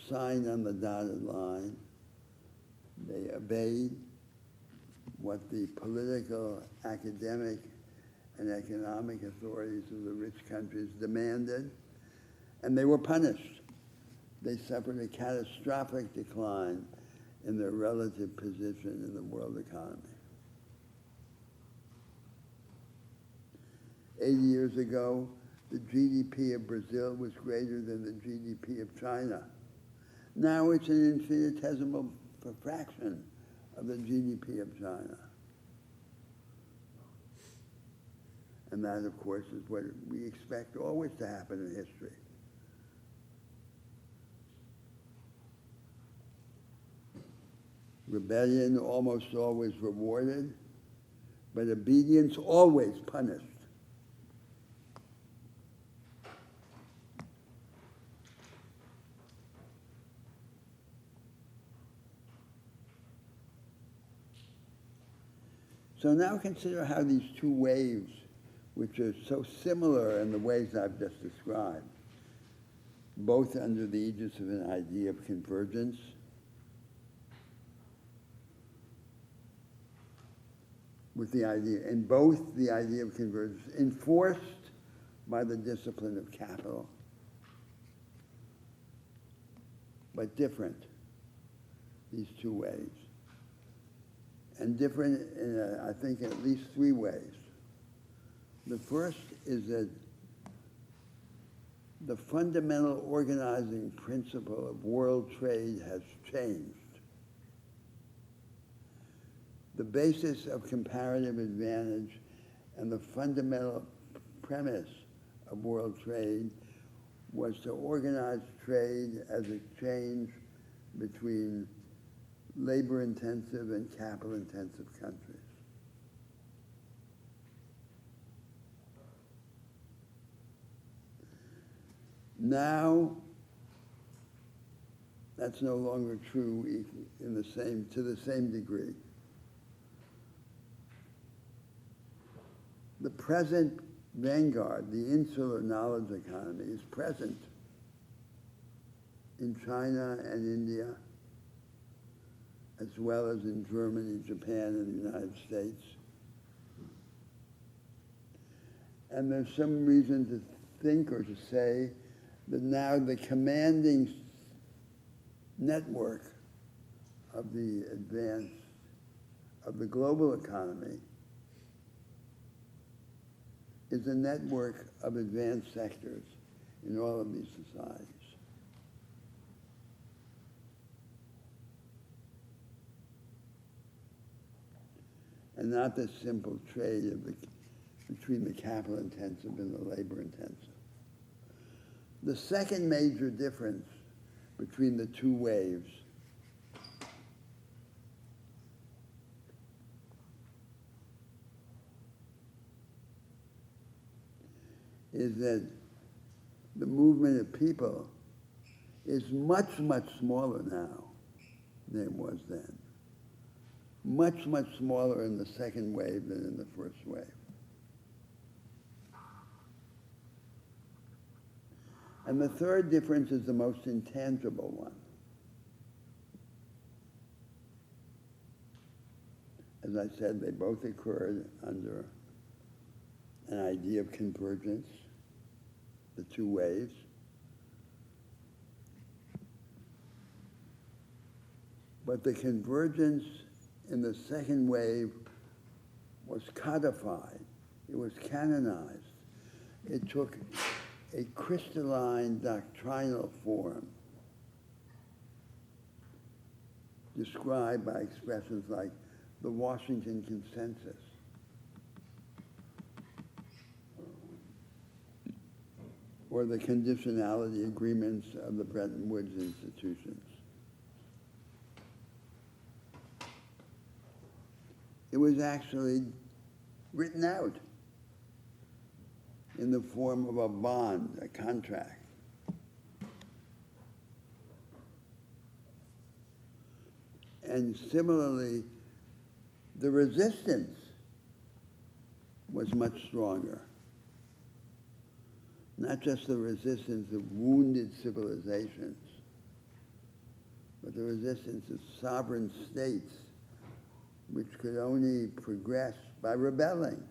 signed on the dotted line. They obeyed. what the political, academic, and economic authorities of the rich countries demanded, and they were punished. They suffered a catastrophic decline in their relative position in the world economy. 80 years ago, the GDP of Brazil was greater than the GDP of China. Now it's an infinitesimal fraction of the GDP of China. And that, of course, is what we expect always to happen in history. Rebellion almost always rewarded, but obedience always punished. So now consider how these two waves, which are so similar in the ways I've just described, both under the aegis of an idea of convergence, with the idea, and both the idea of convergence enforced by the discipline of capital, but different, these two ways. And different in, I think, at least three ways. The first is that the fundamental organizing principle of world trade has changed. The basis of comparative advantage and the fundamental premise of world trade was to organize trade as exchange between labor-intensive and capital-intensive countries. Now, that's no longer true to the same degree. The present vanguard, the insular knowledge economy, is present in China and India, as well as in Germany, Japan, and the United States. And there's some reason to think or to say that now the commanding network of the global economy is a network of advanced sectors in all of these societies. And not the simple trade between the capital-intensive and the labor-intensive. The second major difference between the two waves is that the movement of people is much, much smaller now than it was then. Much, much smaller in the second wave than in the first wave. And the third difference is the most intangible one. As I said, they both occurred under an idea of convergence, the two waves. But the convergence in the second wave was codified. It was canonized. It took a crystalline doctrinal form described by expressions like the Washington Consensus, or the conditionality agreements of the Bretton Woods institutions. It was actually written out in the form of a bond, a contract. And similarly, the resistance was much stronger. Not just the resistance of wounded civilizations, but the resistance of sovereign states which could only progress by rebelling.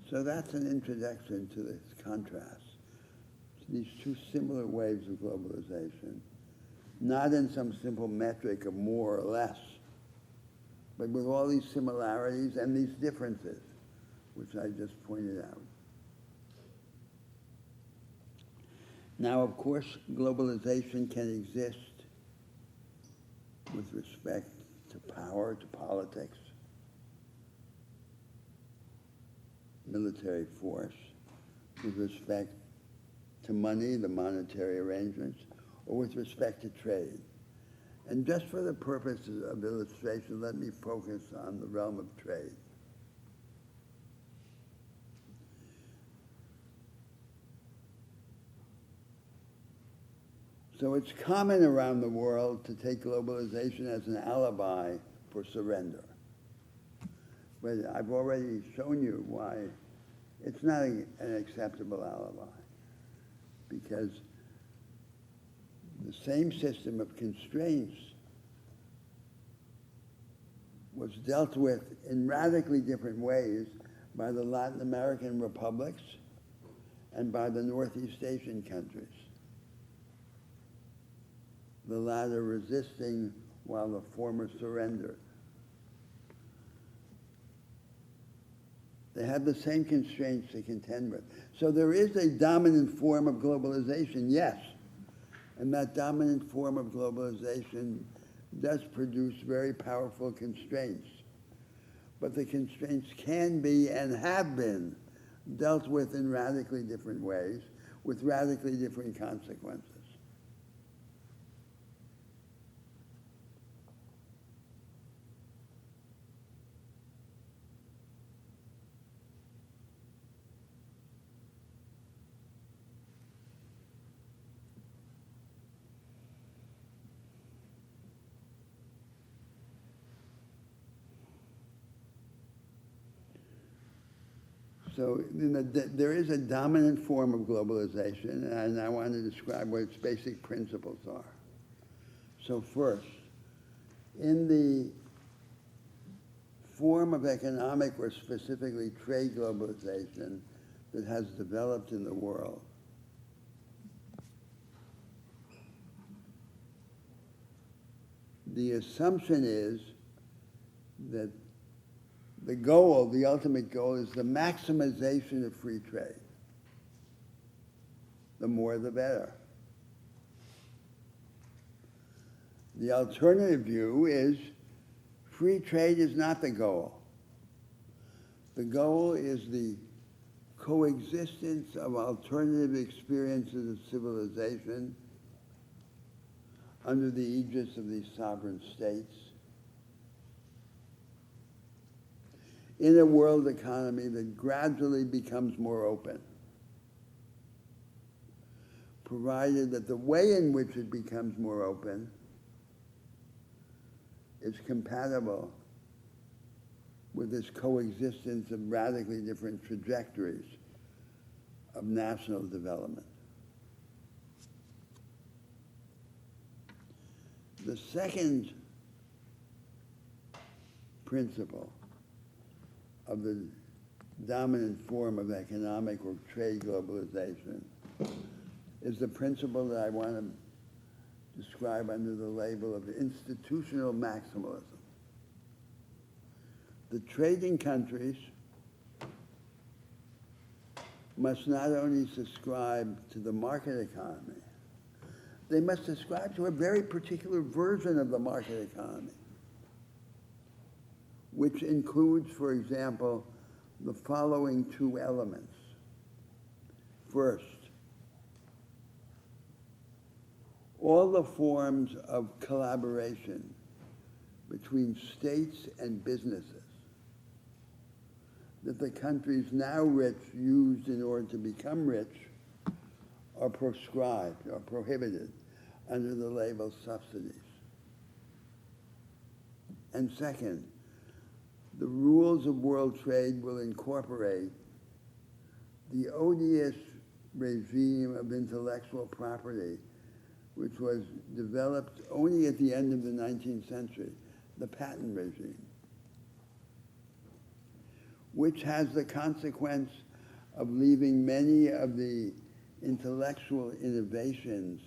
So that's an introduction to this contrast, to these two similar waves of globalization, not in some simple metric of more or less, but with all these similarities and these differences, which I just pointed out. Now, of course, globalization can exist with respect to power, to politics, military force, with respect to money, the monetary arrangements, or with respect to trade. And just for the purposes of illustration, let me focus on the realm of trade. So it's common around the world to take globalization as an alibi for surrender. But I've already shown you why it's not an acceptable alibi. Because the same system of constraints was dealt with in radically different ways by the Latin American republics and by the Northeast Asian countries. The latter resisting while the former surrendered. They had the same constraints to contend with. So there is a dominant form of globalization, yes. And that dominant form of globalization does produce very powerful constraints. But the constraints can be and have been dealt with in radically different ways, with radically different consequences. So there is a dominant form of globalization, and I want to describe what its basic principles are. So first, in the form of economic or specifically trade globalization that has developed in the world, the assumption is that the goal, the ultimate goal, is the maximization of free trade. The more, the better. The alternative view is free trade is not the goal. The goal is the coexistence of alternative experiences of civilization under the aegis of these sovereign states in a world economy that gradually becomes more open, provided that the way in which it becomes more open is compatible with this coexistence of radically different trajectories of national development. The second principle of the dominant form of economic or trade globalization is the principle that I want to describe under the label of institutional maximalism. The trading countries must not only subscribe to the market economy, they must subscribe to a very particular version of the market economy, which includes, for example, the following two elements. First, all the forms of collaboration between states and businesses that the countries now rich used in order to become rich are proscribed or prohibited under the label subsidies. And second, the rules of world trade will incorporate the odious regime of intellectual property, which was developed only at the end of the 19th century, the patent regime, which has the consequence of leaving many of the intellectual innovations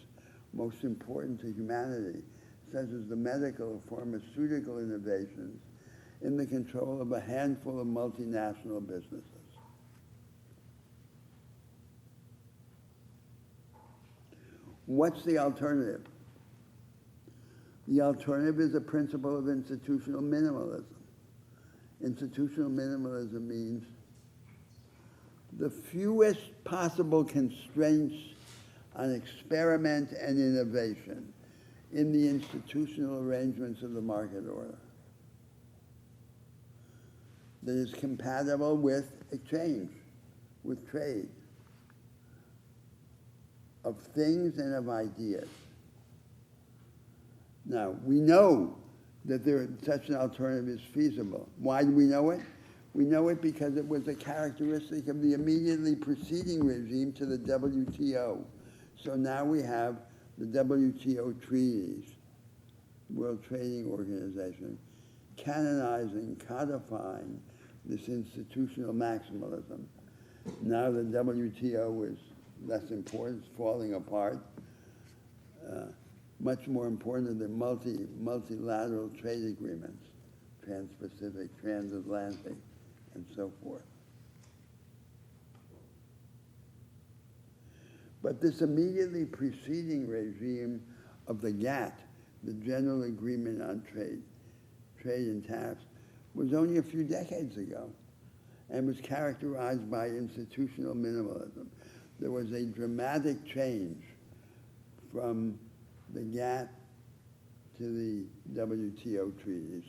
most important to humanity, such as the medical or pharmaceutical innovations, in the control of a handful of multinational businesses. What's the alternative? The alternative is a principle of institutional minimalism. Institutional minimalism means the fewest possible constraints on experiment and innovation in the institutional arrangements of the market order that is compatible with exchange, with trade, of things and of ideas. Now, we know that such an alternative is feasible. Why do we know it? We know it because it was a characteristic of the immediately preceding regime to the WTO. So now we have the WTO treaties, World Trading Organization, canonizing, codifying this institutional maximalism. Now the WTO is less important, it's falling apart. Much more important are the multilateral trade agreements, trans-Pacific, transatlantic, and so forth. But this immediately preceding regime of the GATT, the General Agreement on Trade and Tariffs, was only a few decades ago and was characterized by institutional minimalism. There was a dramatic change from the GATT to the WTO treaties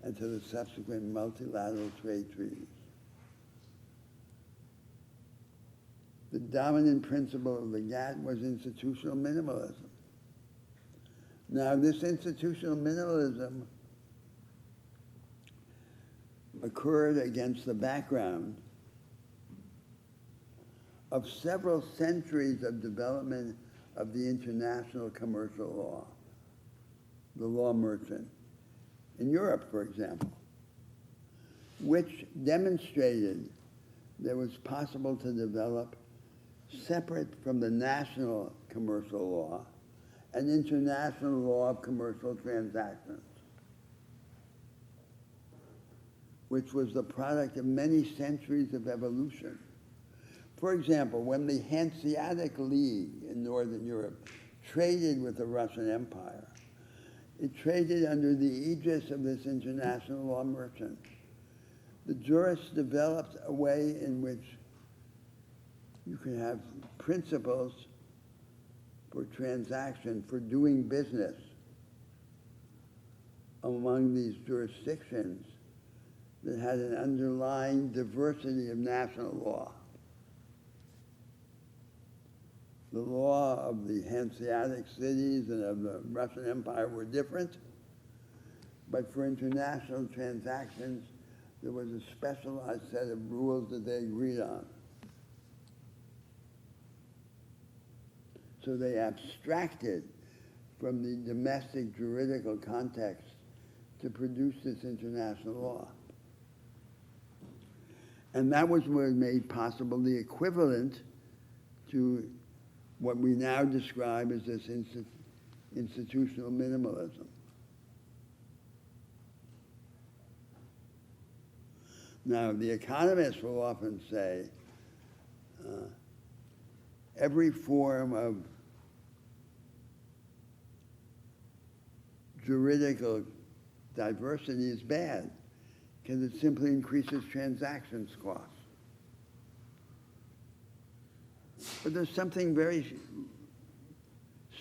and to the subsequent multilateral trade treaties. The dominant principle of the GATT was institutional minimalism. Now, this institutional minimalism occurred against the background of several centuries of development of the international commercial law, the law merchant, in Europe, for example, which demonstrated that it was possible to develop, separate from the national commercial law, an international law of commercial transactions, which was the product of many centuries of evolution. For example, when the Hanseatic League in Northern Europe traded with the Russian Empire, it traded under the aegis of this international law merchant. The jurists developed a way in which you could have principles for transaction, for doing business among these jurisdictions that had an underlying diversity of national law. The law of the Hanseatic cities and of the Russian Empire were different, but for international transactions, there was a specialized set of rules that they agreed on. So they abstracted from the domestic juridical context to produce this international law. And that was what made possible the equivalent to what we now describe as this institutional minimalism. Now, the economists will often say every form of juridical diversity is bad because it simply increases transactions costs. But there's something very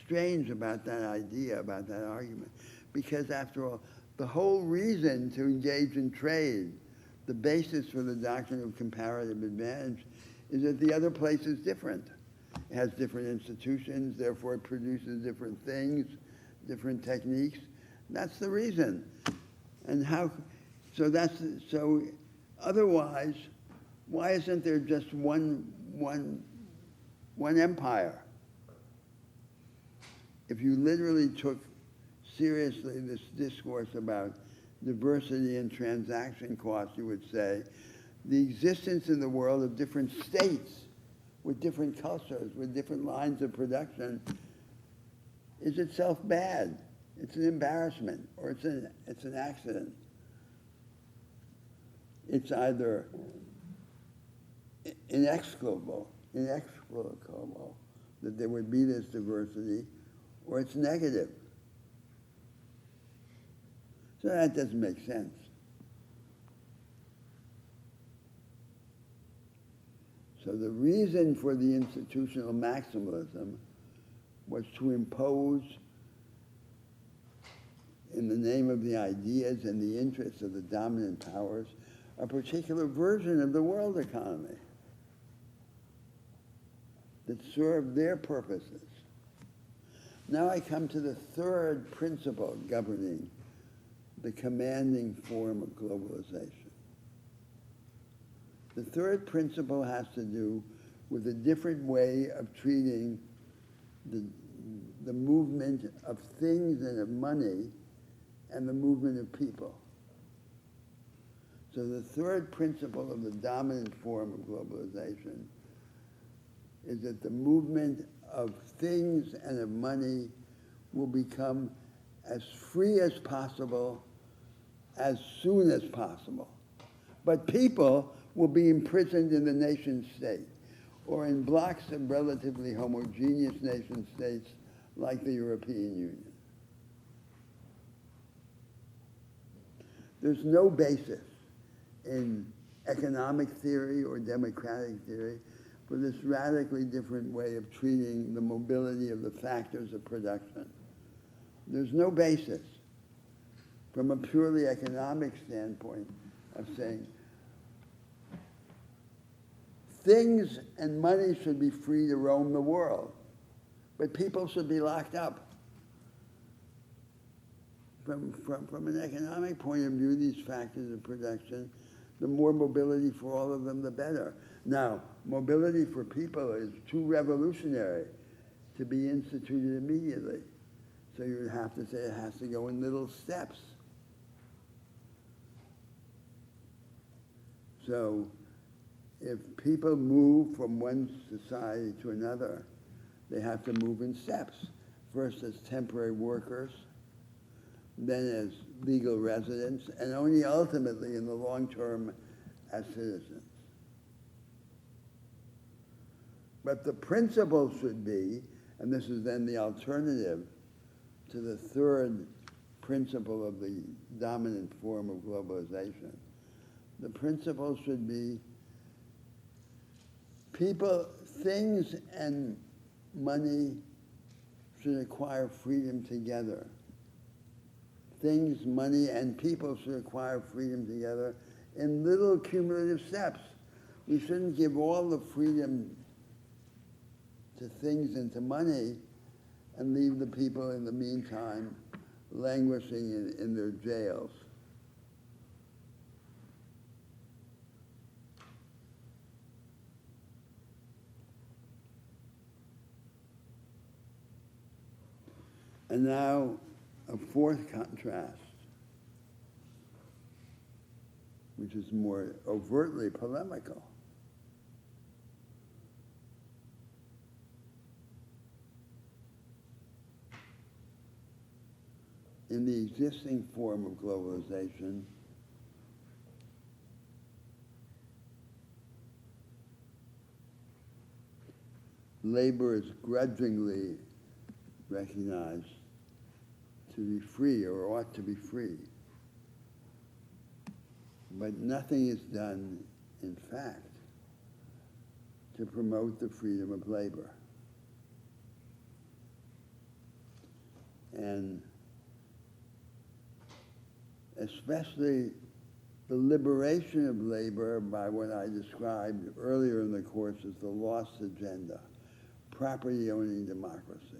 strange about that idea, about that argument, because after all, the whole reason to engage in trade, the basis for the doctrine of comparative advantage, is that the other place is different. It has different institutions, therefore it produces different things, different techniques. That's the reason. And So otherwise, why isn't there just one empire? If you literally took seriously this discourse about diversity and transaction costs, you would say the existence in the world of different states with different cultures, with different lines of production is itself bad. It's an embarrassment, or it's an accident. It's either inexplicable that there would be this diversity, or it's negative. So that doesn't make sense. So the reason for the institutional maximalism was to impose, in the name of the ideas and the interests of the dominant powers, a particular version of the world economy that served their purposes. Now I come to the third principle governing the commanding form of globalization. The third principle has to do with a different way of treating the movement of things and of money and the movement of people. So the third principle of the dominant form of globalization is that the movement of things and of money will become as free as possible, as soon as possible. But people will be imprisoned in the nation state or in blocks of relatively homogeneous nation states like the European Union. There's no basis in economic theory or democratic theory for this radically different way of treating the mobility of the factors of production. There's no basis from a purely economic standpoint of saying things and money should be free to roam the world, but people should be locked up. From an economic point of view, these factors of production, the more mobility for all of them, the better. Now, mobility for people is too revolutionary to be instituted immediately. So you would have to say it has to go in little steps. So if people move from one society to another, they have to move in steps. First as temporary workers, then as legal residents, and only ultimately in the long term as citizens. But the principle should be, and this is then the alternative to the third principle of the dominant form of globalization, the principle should be people, things and money should acquire freedom together. Things, money, and people should acquire freedom together in little cumulative steps. We shouldn't give all the freedom to things and to money and leave the people in the meantime languishing in their jails. And now, a fourth contrast, which is more overtly polemical. In the existing form of globalization, labor is grudgingly recognized to be free or ought to be free. But nothing is done, in fact, to promote the freedom of labor. And especially the liberation of labor by what I described earlier in the course as the lost agenda, property-owning democracy.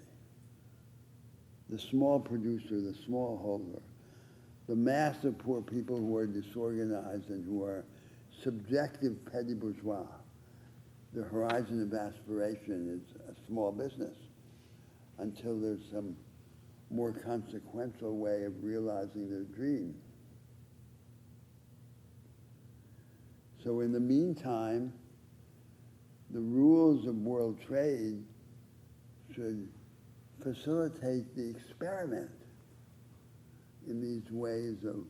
The small producer, the small holder, the mass of poor people who are disorganized and who are subjective petty bourgeois. The horizon of aspiration is a small business until there's some more consequential way of realizing their dream. So in the meantime, the rules of world trade should facilitate the experiment in these ways of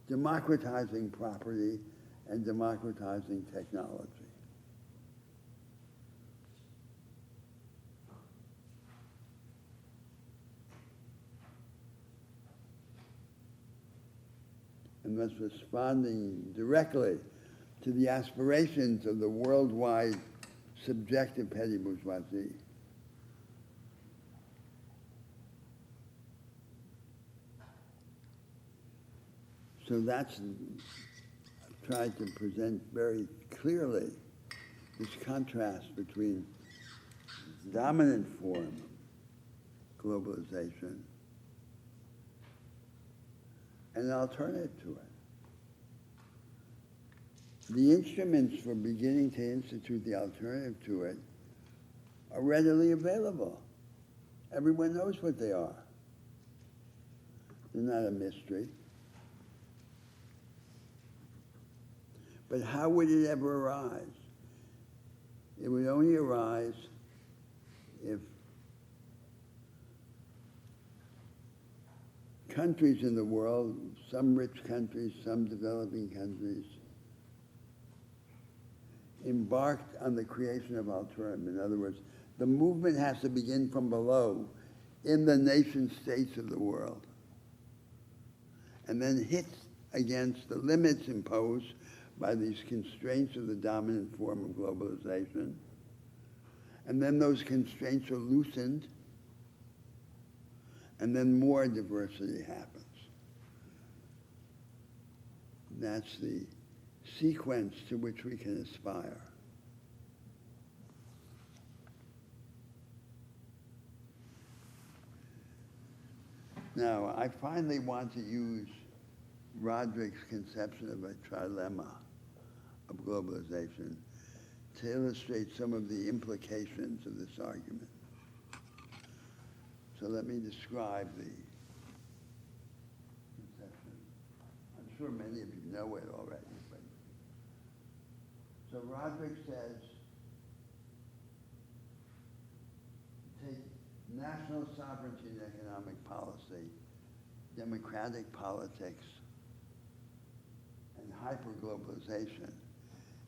democratizing property and democratizing technology. And thus responding directly to the aspirations of the worldwide subjective petty bourgeoisie. So that's, I've tried to present very clearly this contrast between dominant form globalization and an alternative to it. The instruments for beginning to institute the alternative to it are readily available. Everyone knows what they are. They're not a mystery. But how would it ever arise? It would only arise if countries in the world, some rich countries, some developing countries, embarked on the creation of alternative. In other words, the movement has to begin from below in the nation states of the world and then hit against the limits imposed by these constraints of the dominant form of globalization. And then those constraints are loosened, and then more diversity happens. That's the sequence to which we can aspire. Now, I finally want to use Roderick's conception of a trilemma of globalization to illustrate some of the implications of this argument. So let me describe the conception. I'm sure many of you know it already. But so Roderick says, take national sovereignty and economic policy, democratic politics, and hyperglobalization.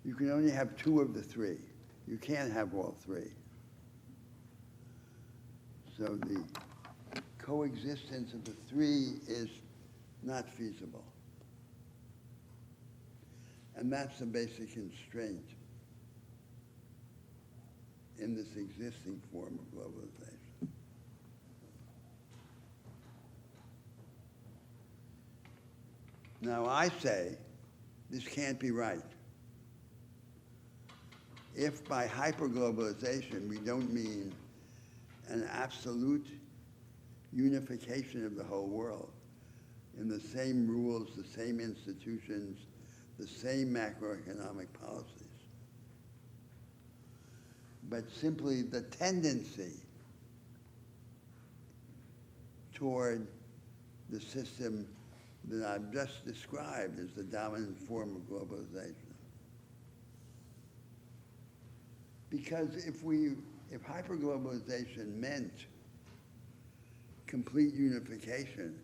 You can only have two of the three. You can't have all three. So the coexistence of the three is not feasible. And that's the basic constraint in this existing form of globalization. Now I say, this can't be right. If by hyperglobalization we don't mean an absolute unification of the whole world in the same rules, the same institutions, the same macroeconomic policies, but simply the tendency toward the system that I've just described as the dominant form of globalization. Because if hyperglobalization meant complete unification,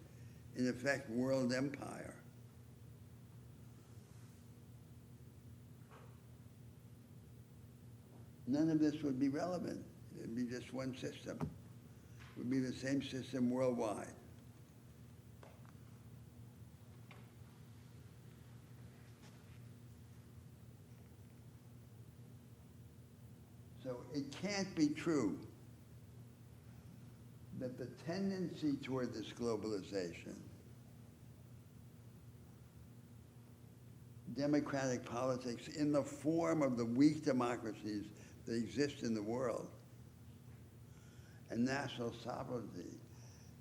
in effect world empire, none of this would be relevant. It would be just one system. It would be the same system worldwide. So it can't be true that the tendency toward this globalization, democratic politics in the form of the weak democracies that exist in the world, and national sovereignty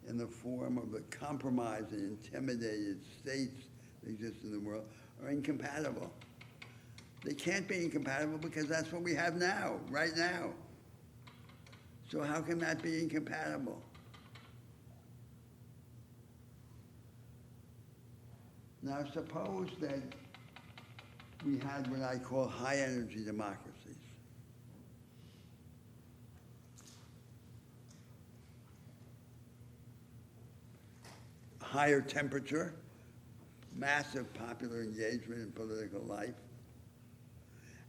in the form of the compromised and intimidated states that exist in the world are incompatible. They can't be incompatible because that's what we have now, right now. So how can that be incompatible? Now suppose that we had what I call high energy democracies. Higher temperature, massive popular engagement in political life,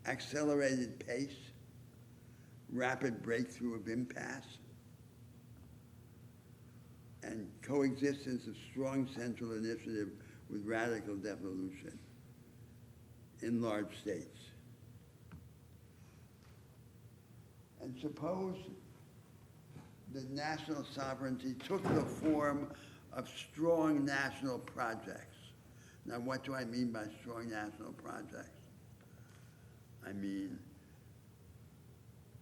accelerated pace, rapid breakthrough of impasse, and coexistence of strong central initiative with radical devolution in large states. And suppose that national sovereignty took the form of strong national projects. Now, what do I mean by strong national projects? I mean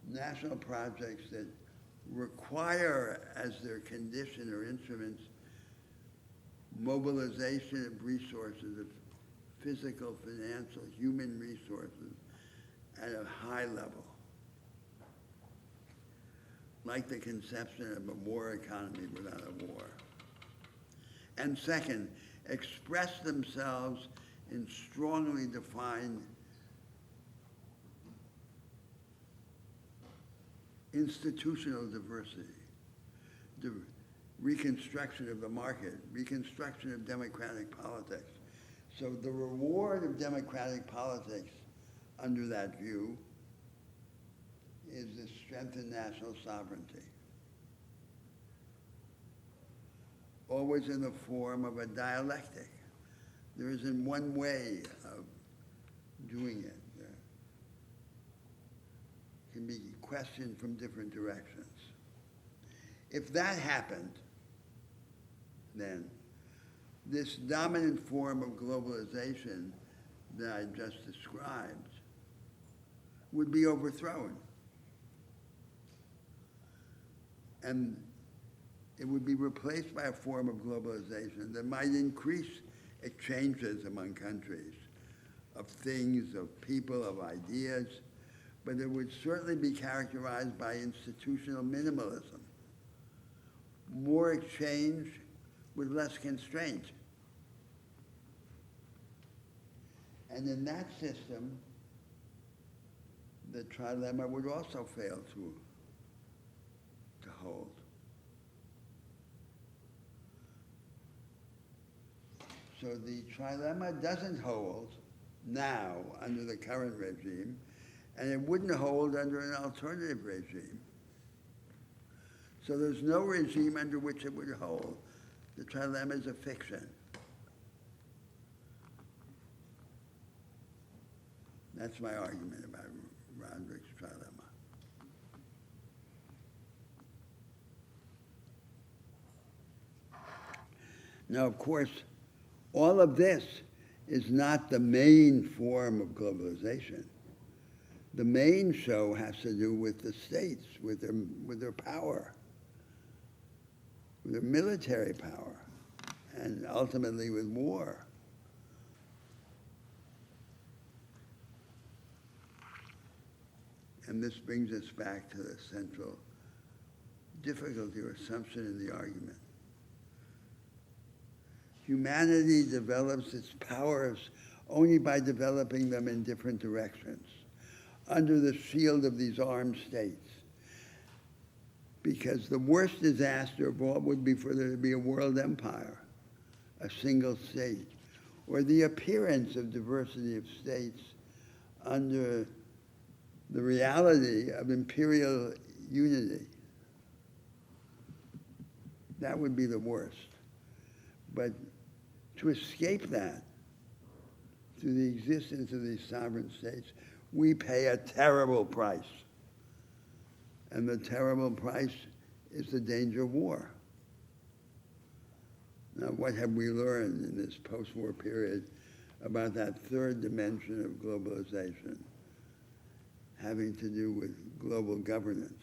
national projects that require as their condition or instruments mobilization of resources, of physical, financial, human resources at a high level, like the conception of a war economy without a war. And second, express themselves in strongly defined institutional diversity, the reconstruction of the market, reconstruction of democratic politics. So the reward of democratic politics under that view is the strengthened national sovereignty, always in the form of a dialectic. There isn't one way of doing it. There can be questioned from different directions. If that happened, then this dominant form of globalization that I just described would be overthrown. And it would be replaced by a form of globalization that might increase exchanges among countries of things, of people, of ideas, but it would certainly be characterized by institutional minimalism. More exchange with less constraint. And in that system, the trilemma would also fail to hold. So the trilemma doesn't hold now under the current regime, and it wouldn't hold under an alternative regime. So there's no regime under which it would hold. The trilemma is a fiction. That's my argument about Roderick's trilemma. Now, of course, all of this is not the main form of globalization. The main show has to do with the states, with their power, with their military power, and ultimately with war. And this brings us back to the central difficulty or assumption in the argument. Humanity develops its powers only by developing them in different directions, under the shield of these armed states. Because the worst disaster of all would be for there to be a world empire, a single state, or the appearance of diversity of states under the reality of imperial unity. That would be the worst. But to escape that, through the existence of these sovereign states, we pay a terrible price. And the terrible price is the danger of war. Now, what have we learned in this post-war period about that third dimension of globalization, having to do with global governance?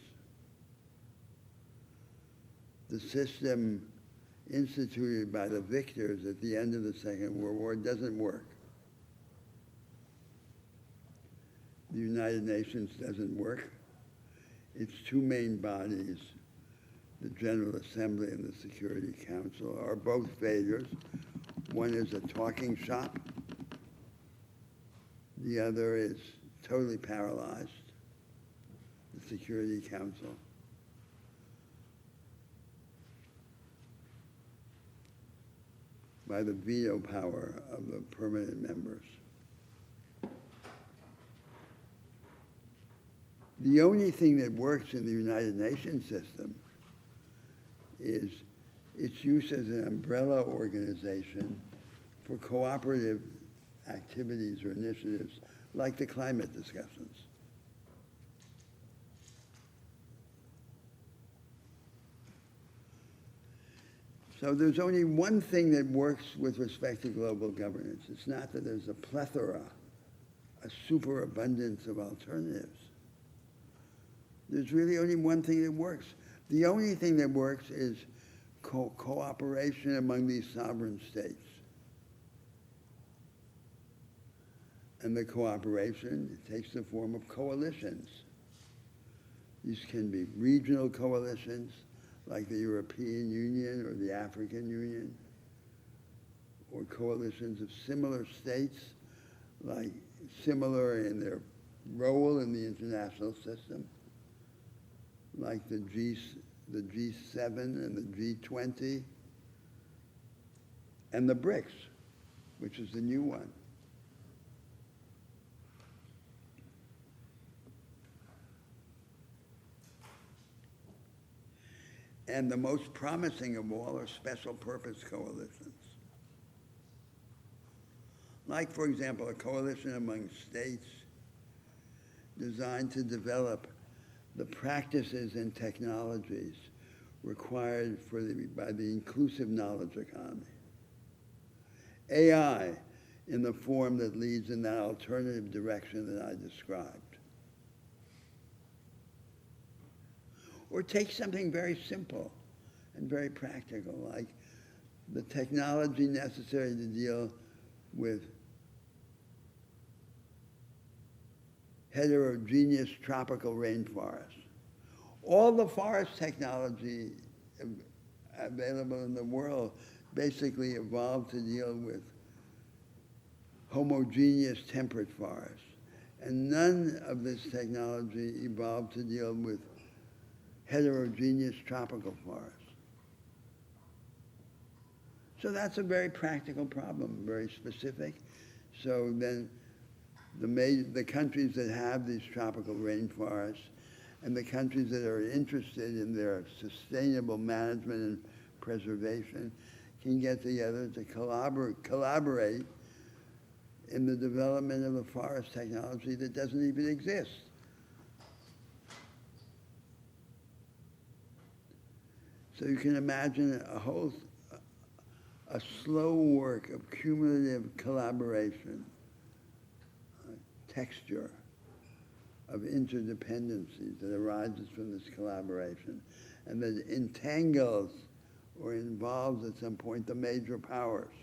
The system instituted by the victors at the end of the Second World War doesn't work. The United Nations doesn't work. Its two main bodies, the General Assembly and the Security Council, are both failures. One is a talking shop. The other is totally paralyzed, the Security Council. By the veto power of the permanent members. The only thing that works in the United Nations system is its use as an umbrella organization for cooperative activities or initiatives like the climate discussions. So there's only one thing that works with respect to global governance. It's not that there's a plethora, a superabundance of alternatives. There's really only one thing that works. The only thing that works is cooperation among these sovereign states. And the cooperation takes the form of coalitions. These can be regional coalitions, like the European Union or the African Union, or coalitions of similar states, like similar in their role in the international system, like the G7 and the G20, and the BRICS, which is the new one. And the most promising of all are special purpose coalitions. Like, for example, a coalition among states designed to develop the practices and technologies required by the inclusive knowledge economy. AI in the form that leads in that alternative direction that I described. Or take something very simple and very practical, like the technology necessary to deal with heterogeneous tropical rainforests. All the forest technology available in the world basically evolved to deal with homogeneous temperate forests. And none of this technology evolved to deal with heterogeneous tropical forests. So that's a very practical problem, very specific. So then the countries that have these tropical rainforests and the countries that are interested in their sustainable management and preservation can get together to collaborate in the development of a forest technology that doesn't even exist. So you can imagine a slow work of cumulative collaboration, texture of interdependencies that arises from this collaboration and that entangles or involves at some point the major powers.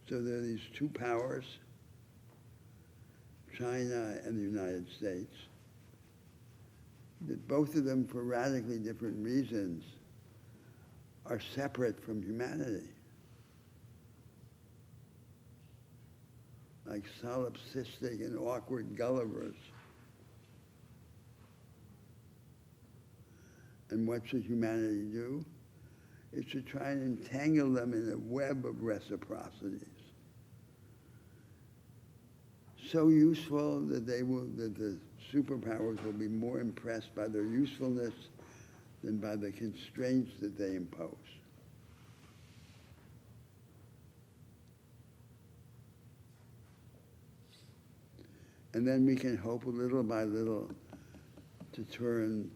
So there are these two powers, China and the United States, that both of them, for radically different reasons, are separate from humanity. Like solipsistic and awkward Gullivers. And what should humanity do? It should try and entangle them in a web of reciprocities. So useful that the superpowers will be more impressed by their usefulness than by the constraints that they impose. And then we can hope little by little to turn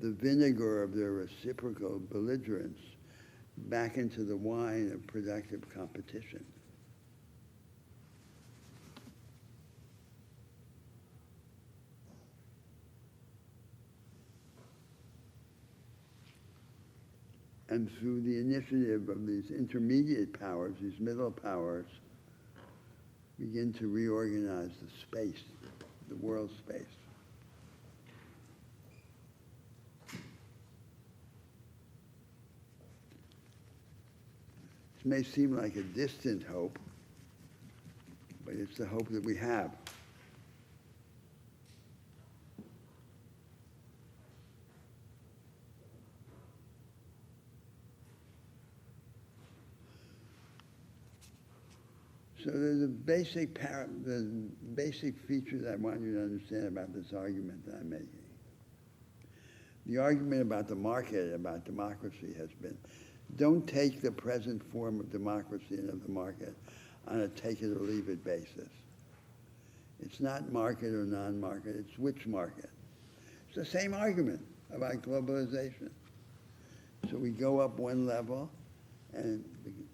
the vinegar of their reciprocal belligerence back into the wine of productive competition. and through the initiative of these intermediate powers, these middle powers, begin to reorganize the space, the world space. This may seem like a distant hope, but it's the hope that we have. So there's a basic feature that I want you to understand about this argument that I'm making. The argument about the market, about democracy, has been, don't take the present form of democracy and of the market on a take-it-or-leave-it basis. It's not market or non-market, it's which market. It's the same argument about globalization. So we go up one level, and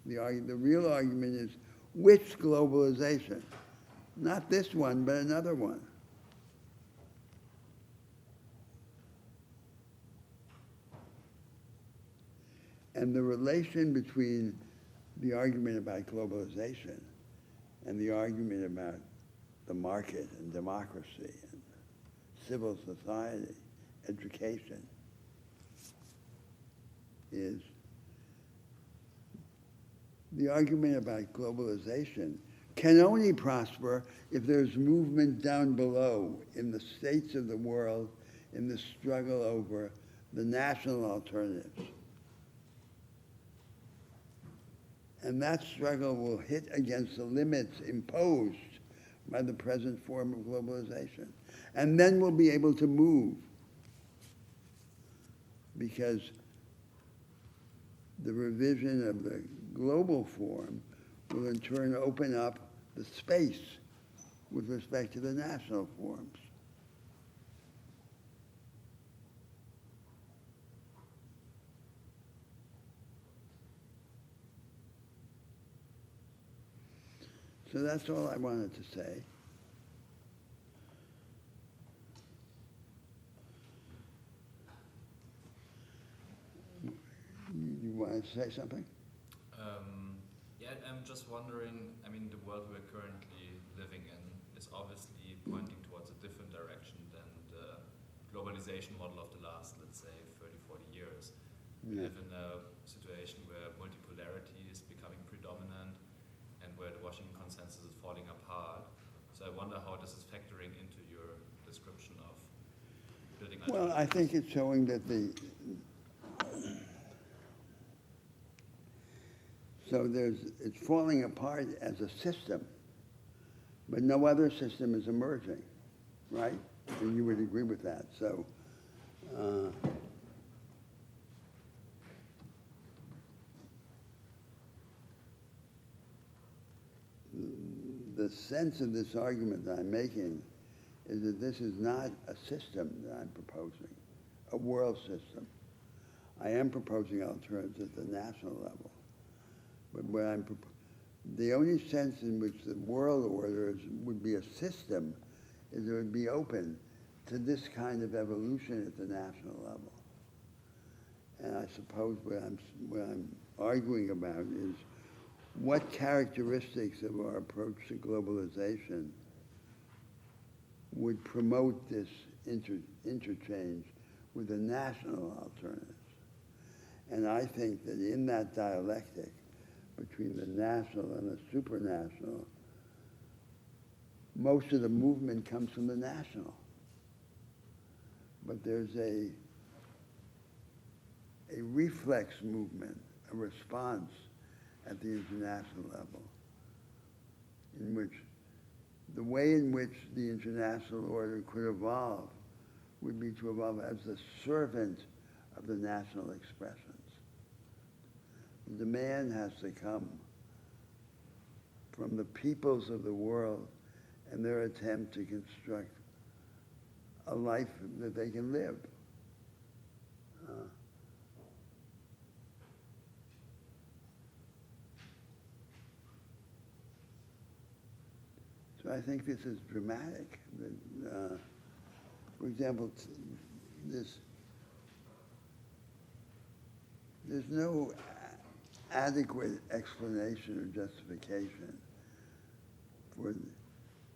the real argument is, which globalization? Not this one, but another one. And the relation between the argument about globalization and the argument about the market and democracy and civil society, education, is the argument about globalization can only prosper if there's movement down below in the states of the world in the struggle over the national alternatives. And that struggle will hit against the limits imposed by the present form of globalization. And then we'll be able to move, because the revision of the global form will in turn open up the space with respect to the national forms. So that's all I wanted to say. You want to say something? Yeah, I'm just wondering, I mean, the world we're currently living in is obviously pointing towards a different direction than the globalization model of the last, let's say, 30, 40 years. We live in a situation where multipolarity is becoming predominant and where the Washington consensus is falling apart. So I wonder how this is factoring into your description of building. Well, I think it's showing that it's falling apart as a system, but no other system is emerging, right? And you would agree with that. So, the sense of this argument that I'm making is that this is not a system that I'm proposing, a world system. I am proposing alternatives at the national level. But the only sense in which the world order would be a system is it would be open to this kind of evolution at the national level. And I suppose what I'm arguing about is what characteristics of our approach to globalization would promote this interchange with the national alternatives. And I think that in that dialectic between the national and the supranational, most of the movement comes from the national. But there's a reflex movement, a response at the international level, in which the way in which the international order could evolve would be to evolve as the servant of the national expressions. The demand has to come from the peoples of the world and their attempt to construct a life that they can live. So I think this is dramatic. For example, there's no adequate explanation or justification for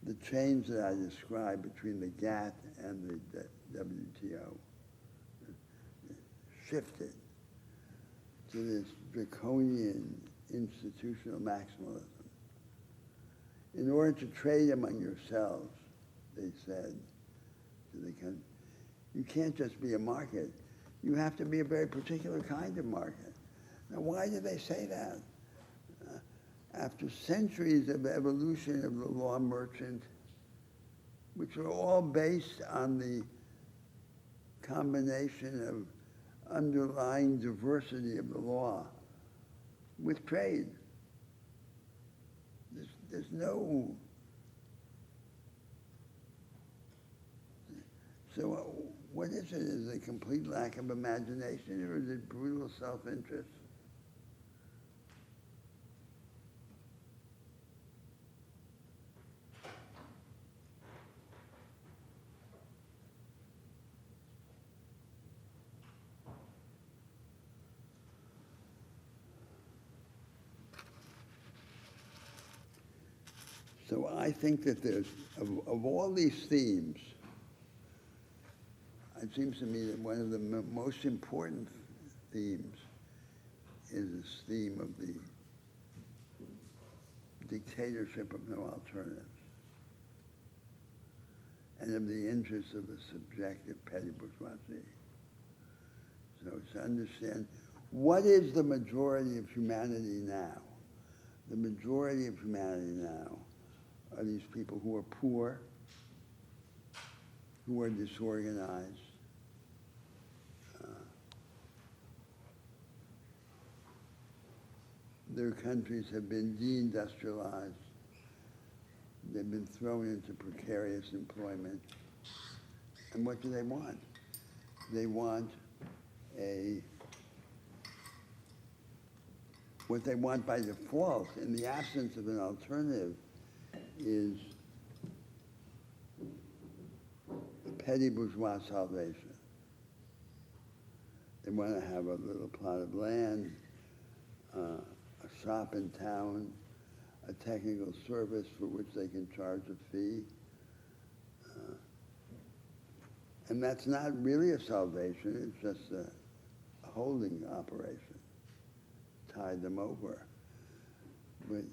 the change that I described between the GATT and the WTO. Shifted to this draconian institutional maximalism. In order to trade among yourselves, they said to the country, you can't just be a market. You have to be a very particular kind of market. Now, why did they say that? After centuries of evolution of the law merchant, which were all based on the combination of underlying diversity of the law with trade. There's no... So what is it? Is it a complete lack of imagination, or is it brutal self-interest? So I think that there's, of all these themes, it seems to me that one of the most important themes is this theme of the dictatorship of no alternatives and of the interests of the subjective petty bourgeoisie. So to understand what is the majority of humanity now. The majority of humanity now are these people who are poor, who are disorganized, their countries have been deindustrialized, they've been thrown into precarious employment, and what do they want? They want what they want by default, in the absence of an alternative, is a petty bourgeois salvation. They want to have a little plot of land, a shop in town, a technical service for which they can charge a fee. And that's not really a salvation, it's just a holding operation, tide them over. But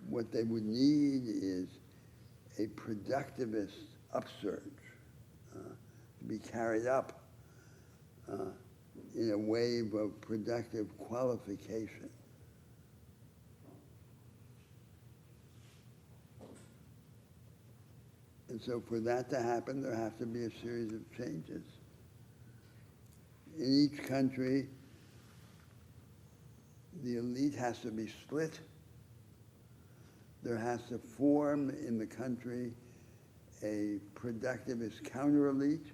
what they would need is a productivist upsurge to be carried up in a wave of productive qualification. And so for that to happen, there have to be a series of changes. In each country, the elite has to be split. There has to form in the country a productivist counter-elite.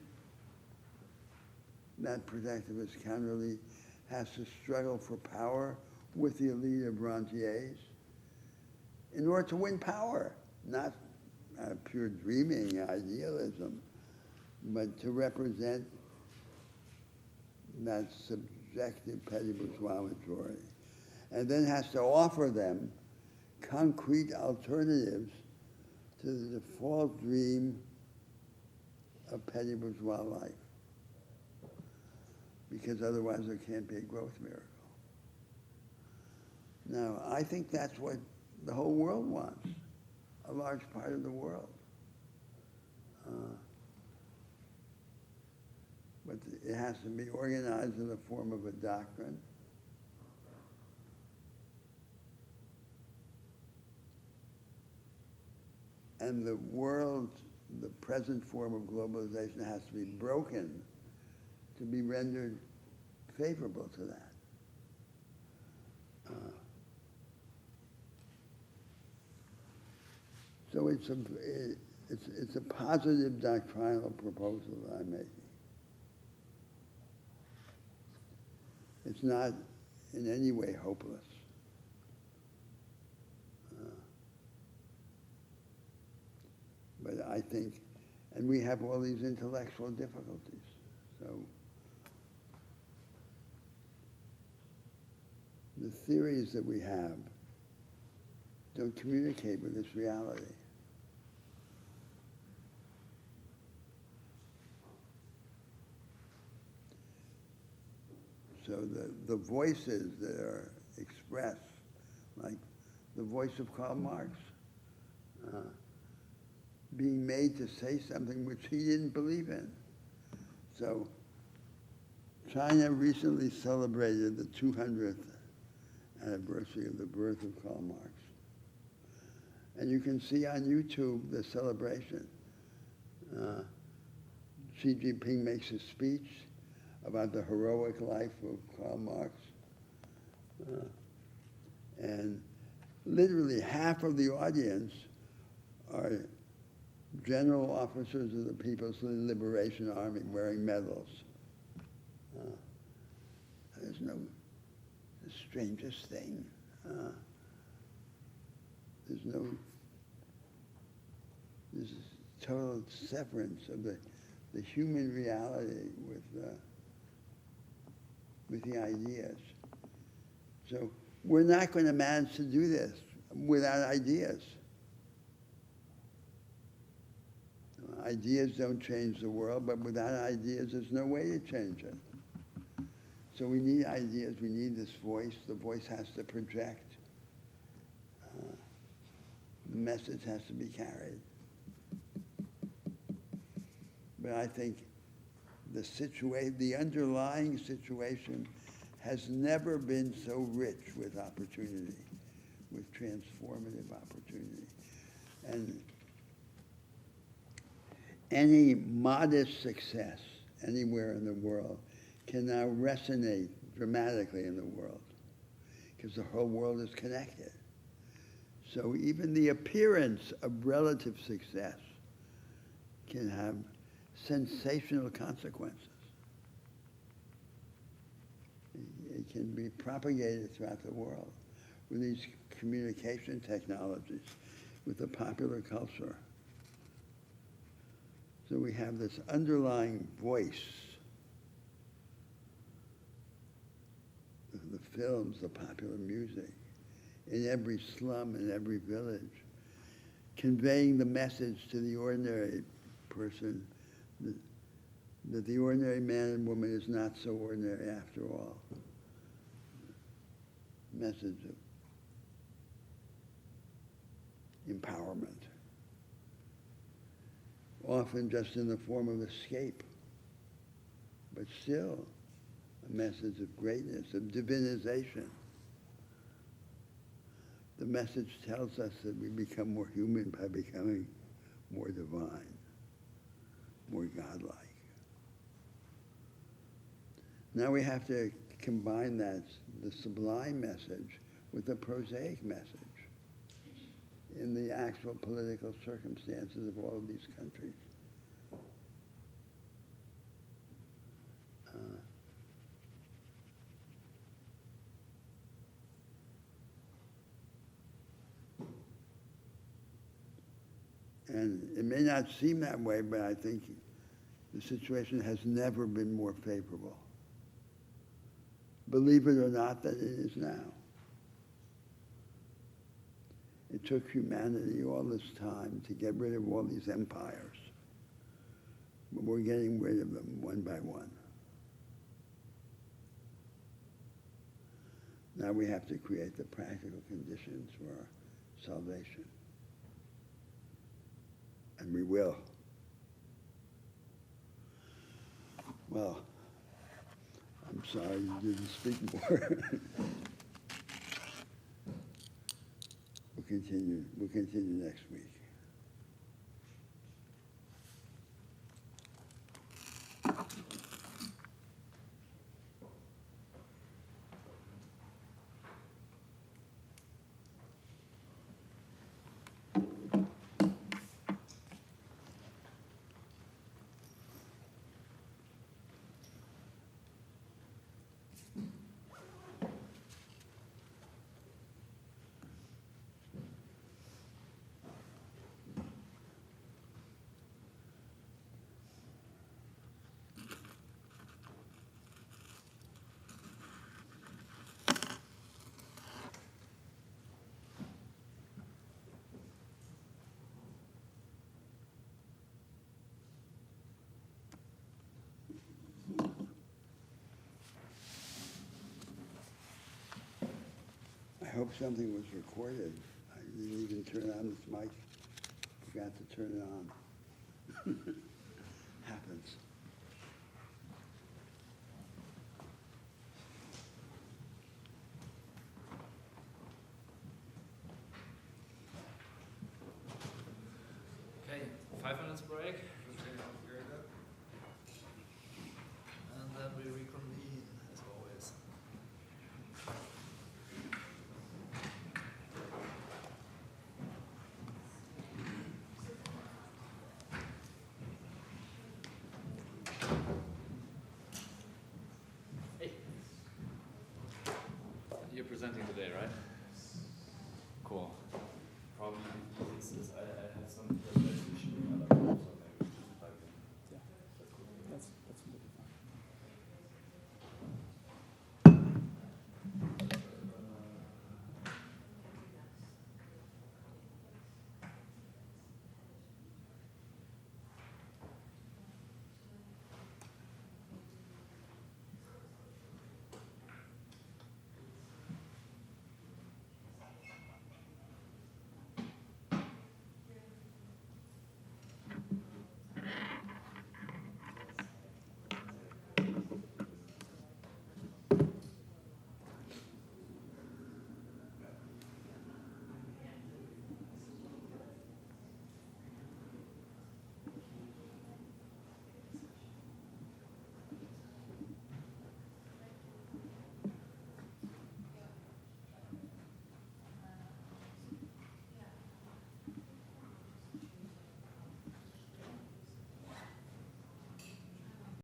That productivist counter-elite has to struggle for power with the elite of rentiers in order to win power, not pure dreaming idealism, but to represent that subjective petty bourgeois majority. And then has to offer them concrete alternatives to the default dream of petty bourgeois life. Because otherwise there can't be a growth miracle. Now, I think that's what the whole world wants, a large part of the world. But it has to be organized in the form of a doctrine. And the world, the present form of globalization has to be broken to be rendered favorable to that. So it's a positive doctrinal proposal that I'm making. It's not in any way hopeless. But I think, and we have all these intellectual difficulties. So the theories that we have don't communicate with this reality. So the voices that are expressed, like the voice of Karl Marx, being made to say something which he didn't believe in. So China recently celebrated the 200th anniversary of the birth of Karl Marx. And you can see on YouTube the celebration. Xi Jinping makes a speech about the heroic life of Karl Marx. And literally half of the audience are general officers of the People's Liberation Army wearing medals. There's no the strangest thing. There's total severance of the human reality with the ideas. So we're not going to manage to do this without ideas. Ideas don't change the world, but without ideas, there's no way to change it. So we need ideas, we need this voice. The voice has to project. The message has to be carried. But I think the underlying situation has never been so rich with opportunity, with transformative opportunity. And any modest success anywhere in the world can now resonate dramatically in the world because the whole world is connected. So even the appearance of relative success can have sensational consequences. It can be propagated throughout the world with these communication technologies, with the popular culture. So we have this underlying voice, the films, the popular music, in every slum, in every village, conveying the message to the ordinary person that the ordinary man and woman is not so ordinary after all. Message of empowerment. Often just in the form of escape, but still a message of greatness, of divinization. The message tells us that we become more human by becoming more divine, more godlike. Now we have to combine that, the sublime message, with the prosaic message in the actual political circumstances of all of these countries. And it may not seem that way, but I think the situation has never been more favorable. Believe it or not, that it is now. It took humanity all this time to get rid of all these empires. But we're getting rid of them one by one. Now we have to create the practical conditions for our salvation. And we will. Well, I'm sorry you didn't speak more. We'll continue next week. hope something was recorded. I didn't even turn on this mic. Forgot to turn it on. Happens. Okay, 5 minutes break, and then we reconvene as always. Hey, you're presenting today, right? Cool. Probably the easiest is I